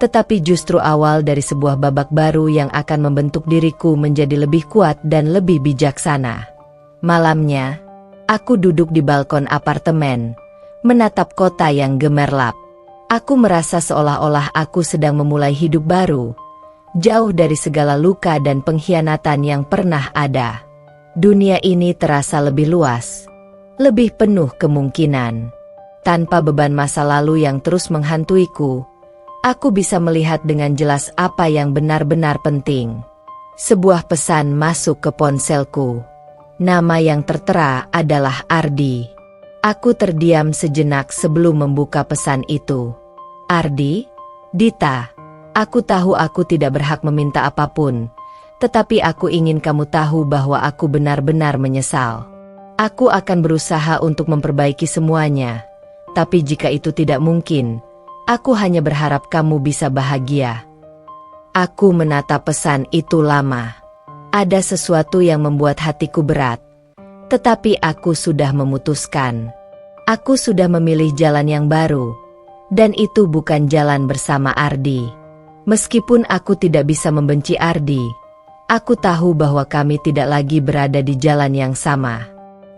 tetapi justru awal dari sebuah babak baru yang akan membentuk diriku menjadi lebih kuat dan lebih bijaksana. Malamnya, aku duduk di balkon apartemen, menatap kota yang gemerlap. Aku merasa seolah-olah aku sedang memulai hidup baru, jauh dari segala luka dan pengkhianatan yang pernah ada. Dunia ini terasa lebih luas, lebih penuh kemungkinan. Tanpa beban masa lalu yang terus menghantuiku, aku bisa melihat dengan jelas apa yang benar-benar penting. Sebuah pesan masuk ke ponselku. Nama yang tertera adalah Ardi. Aku terdiam sejenak sebelum membuka pesan itu. Ardi, Dita, aku tahu aku tidak berhak meminta apapun, tetapi aku ingin kamu tahu bahwa aku benar-benar menyesal. Aku akan berusaha untuk memperbaiki semuanya, tapi jika itu tidak mungkin, aku hanya berharap kamu bisa bahagia. Aku menatap pesan itu lama. Ada sesuatu yang membuat hatiku berat, tetapi aku sudah memutuskan. Aku sudah memilih jalan yang baru, dan itu bukan jalan bersama Ardi. Meskipun aku tidak bisa membenci Ardi, aku tahu bahwa kami tidak lagi berada di jalan yang sama.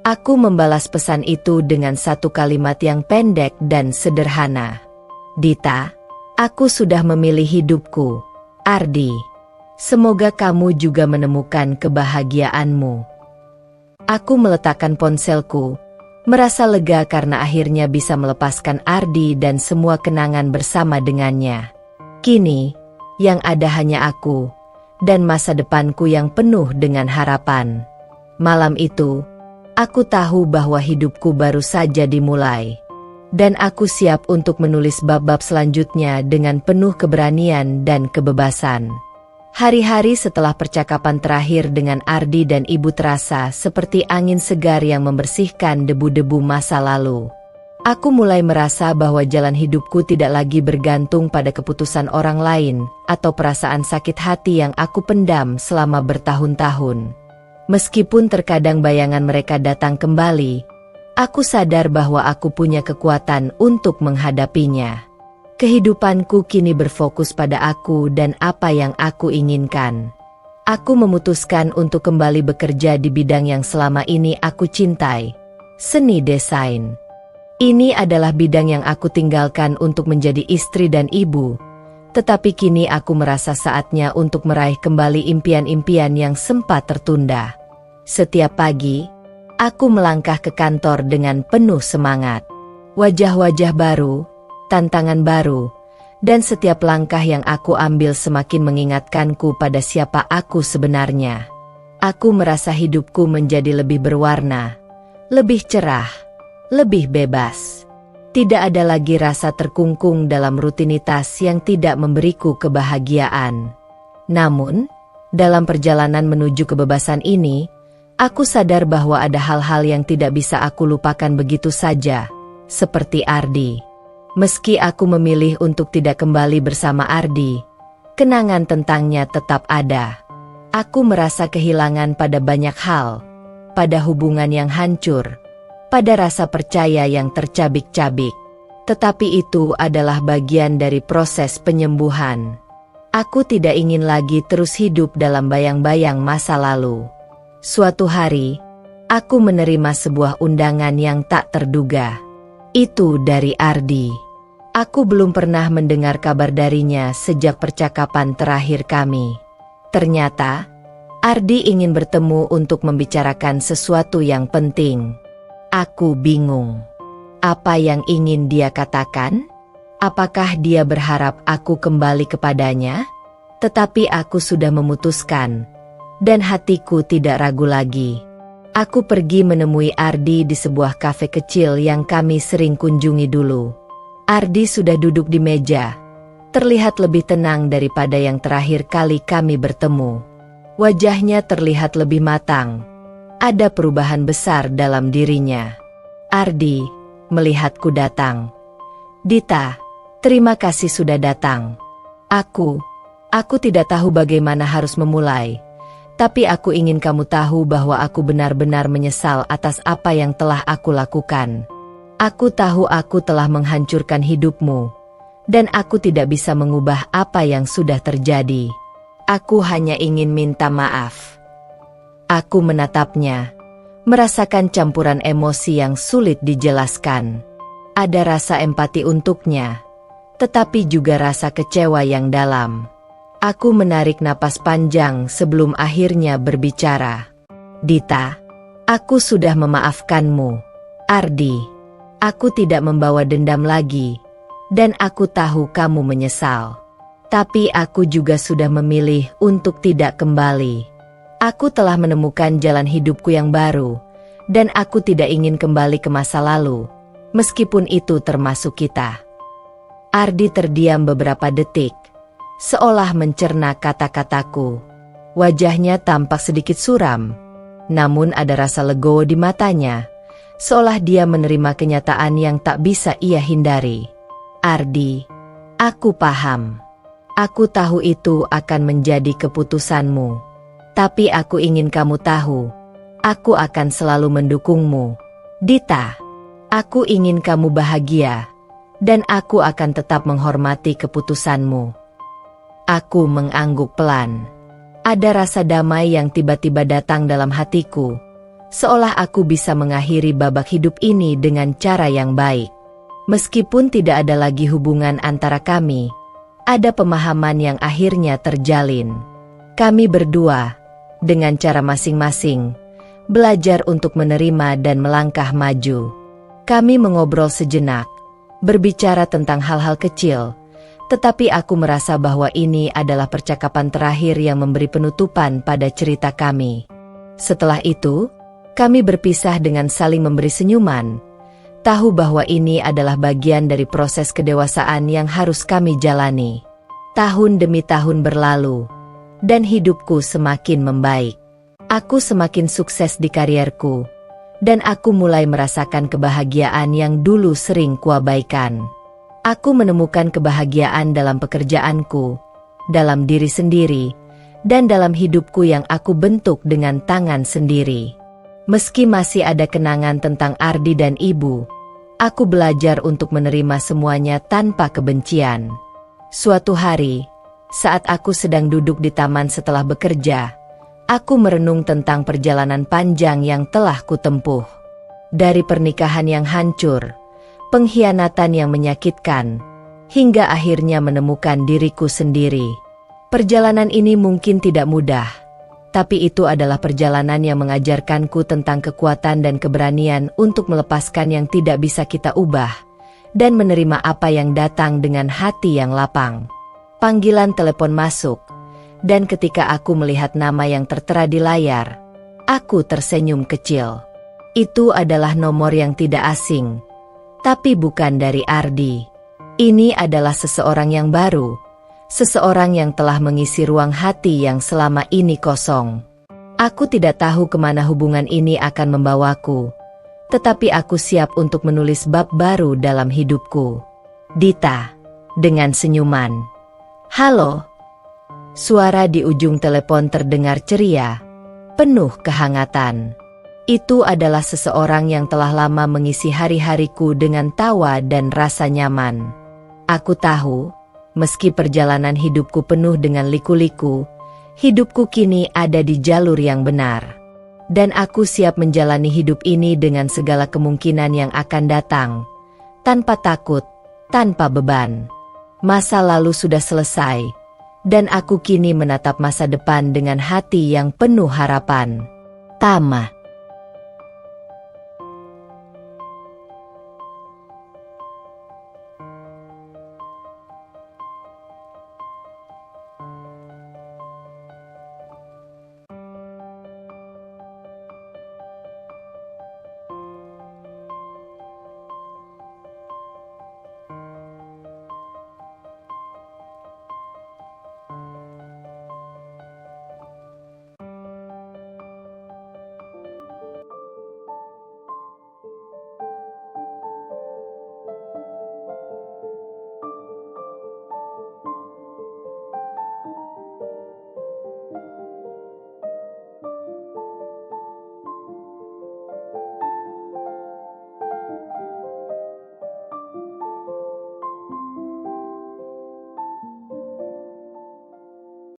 Aku membalas pesan itu dengan satu kalimat yang pendek dan sederhana. Dita, aku sudah memilih hidupku. Ardi, semoga kamu juga menemukan kebahagiaanmu. Aku meletakkan ponselku, merasa lega karena akhirnya bisa melepaskan Ardi dan semua kenangan bersama dengannya. Kini, yang ada hanya aku dan masa depanku yang penuh dengan harapan. Malam itu, aku tahu bahwa hidupku baru saja dimulai, dan aku siap untuk menulis bab-bab selanjutnya dengan penuh keberanian dan kebebasan. Hari-hari setelah percakapan terakhir dengan Ardi dan ibu terasa seperti angin segar yang membersihkan debu-debu masa lalu. Aku mulai merasa bahwa jalan hidupku tidak lagi bergantung pada keputusan orang lain atau perasaan sakit hati yang aku pendam selama bertahun-tahun. Meskipun terkadang bayangan mereka datang kembali, aku sadar bahwa aku punya kekuatan untuk menghadapinya. Kehidupanku kini berfokus pada aku dan apa yang aku inginkan. Aku memutuskan untuk kembali bekerja di bidang yang selama ini aku cintai, seni desain. Ini adalah bidang yang aku tinggalkan untuk menjadi istri dan ibu, tetapi kini aku merasa saatnya untuk meraih kembali impian-impian yang sempat tertunda. Setiap pagi, aku melangkah ke kantor dengan penuh semangat. Wajah-wajah baru, tantangan baru, dan setiap langkah yang aku ambil semakin mengingatkanku pada siapa aku sebenarnya. Aku merasa hidupku menjadi lebih berwarna, lebih cerah, lebih bebas. Tidak ada lagi rasa terkungkung dalam rutinitas yang tidak memberiku kebahagiaan. Namun, dalam perjalanan menuju kebebasan ini, aku sadar bahwa ada hal-hal yang tidak bisa aku lupakan begitu saja. seperti Ardi. Meski aku memilih untuk tidak kembali bersama Ardi, kenangan tentangnya tetap ada. Aku merasa kehilangan pada banyak hal, pada hubungan yang hancur, pada rasa percaya yang tercabik-cabik. Tetapi itu adalah bagian dari proses penyembuhan. Aku tidak ingin lagi terus hidup dalam bayang-bayang masa lalu. Suatu hari, aku menerima sebuah undangan yang tak terduga. Itu dari Ardi. Aku belum pernah mendengar kabar darinya sejak percakapan terakhir kami. Ternyata, Ardi ingin bertemu untuk membicarakan sesuatu yang penting. Aku bingung. Apa yang ingin dia katakan? Apakah dia berharap aku kembali kepadanya? Tetapi aku sudah memutuskan, dan hatiku tidak ragu lagi. Aku pergi menemui Ardi di sebuah kafe kecil yang kami sering kunjungi dulu. Ardi sudah duduk di meja, terlihat lebih tenang daripada yang terakhir kali kami bertemu. Wajahnya terlihat lebih matang. Ada perubahan besar dalam dirinya. Ardi, melihatku datang. Dita, terima kasih sudah datang. Aku tidak tahu bagaimana harus memulai. Tapi aku ingin kamu tahu bahwa aku benar-benar menyesal atas apa yang telah aku lakukan. Aku tahu aku telah menghancurkan hidupmu, dan aku tidak bisa mengubah apa yang sudah terjadi. Aku hanya ingin minta maaf. Aku menatapnya, merasakan campuran emosi yang sulit dijelaskan. Ada rasa empati untuknya, tetapi juga rasa kecewa yang dalam. Aku menarik napas panjang sebelum akhirnya berbicara. Dita, aku sudah memaafkanmu. Ardi, aku tidak membawa dendam lagi, dan aku tahu kamu menyesal. Tapi aku juga sudah memilih untuk tidak kembali. Aku telah menemukan jalan hidupku yang baru, dan aku tidak ingin kembali ke masa lalu, meskipun itu termasuk kita. Ardi terdiam beberapa detik, seolah mencerna kata-kataku. Wajahnya tampak sedikit suram, namun ada rasa legowo di matanya, seolah dia menerima kenyataan yang tak bisa ia hindari. Ardi, aku paham. Aku tahu itu akan menjadi keputusanmu. Tapi aku ingin kamu tahu, aku akan selalu mendukungmu. Dita, aku ingin kamu bahagia, dan aku akan tetap menghormati keputusanmu. Aku mengangguk pelan. Ada rasa damai yang tiba-tiba datang dalam hatiku, seolah aku bisa mengakhiri babak hidup ini dengan cara yang baik. Meskipun tidak ada lagi hubungan antara kami, ada pemahaman yang akhirnya terjalin. Kami berdua, dengan cara masing-masing, belajar untuk menerima dan melangkah maju. Kami mengobrol sejenak, berbicara tentang hal-hal kecil, tetapi aku merasa bahwa ini adalah percakapan terakhir yang memberi penutupan pada cerita kami. Setelah itu, kami berpisah dengan saling memberi senyuman, tahu bahwa ini adalah bagian dari proses kedewasaan yang harus kami jalani. Tahun demi tahun berlalu, dan hidupku semakin membaik. Aku semakin sukses di karierku, dan aku mulai merasakan kebahagiaan yang dulu sering kuabaikan. Aku menemukan kebahagiaan dalam pekerjaanku, dalam diri sendiri, dan dalam hidupku yang aku bentuk dengan tangan sendiri. Meski masih ada kenangan tentang Ardi dan ibu, aku belajar untuk menerima semuanya tanpa kebencian. Suatu hari, saat aku sedang duduk di taman setelah bekerja, aku merenung tentang perjalanan panjang yang telah kutempuh. Dari pernikahan yang hancur, pengkhianatan yang menyakitkan, hingga akhirnya menemukan diriku sendiri. Perjalanan ini mungkin tidak mudah, tapi itu adalah perjalanan yang mengajarkanku tentang kekuatan dan keberanian untuk melepaskan yang tidak bisa kita ubah, dan menerima apa yang datang dengan hati yang lapang. Panggilan telepon masuk, dan ketika aku melihat nama yang tertera di layar, aku tersenyum kecil. Itu adalah nomor yang tidak asing, tapi bukan dari Ardi. Ini adalah seseorang yang baru, seseorang yang telah mengisi ruang hati yang selama ini kosong. Aku tidak tahu kemana hubungan ini akan membawaku, tetapi aku siap untuk menulis bab baru dalam hidupku. Dita, dengan senyuman. Halo. Suara di ujung telepon terdengar ceria, penuh kehangatan. Itu adalah seseorang yang telah lama mengisi hari-hariku dengan tawa dan rasa nyaman. Aku tahu, meski perjalanan hidupku penuh dengan liku-liku, hidupku kini ada di jalur yang benar. Dan aku siap menjalani hidup ini dengan segala kemungkinan yang akan datang, tanpa takut, tanpa beban. Masa lalu sudah selesai, dan aku kini menatap masa depan dengan hati yang penuh harapan. Tama.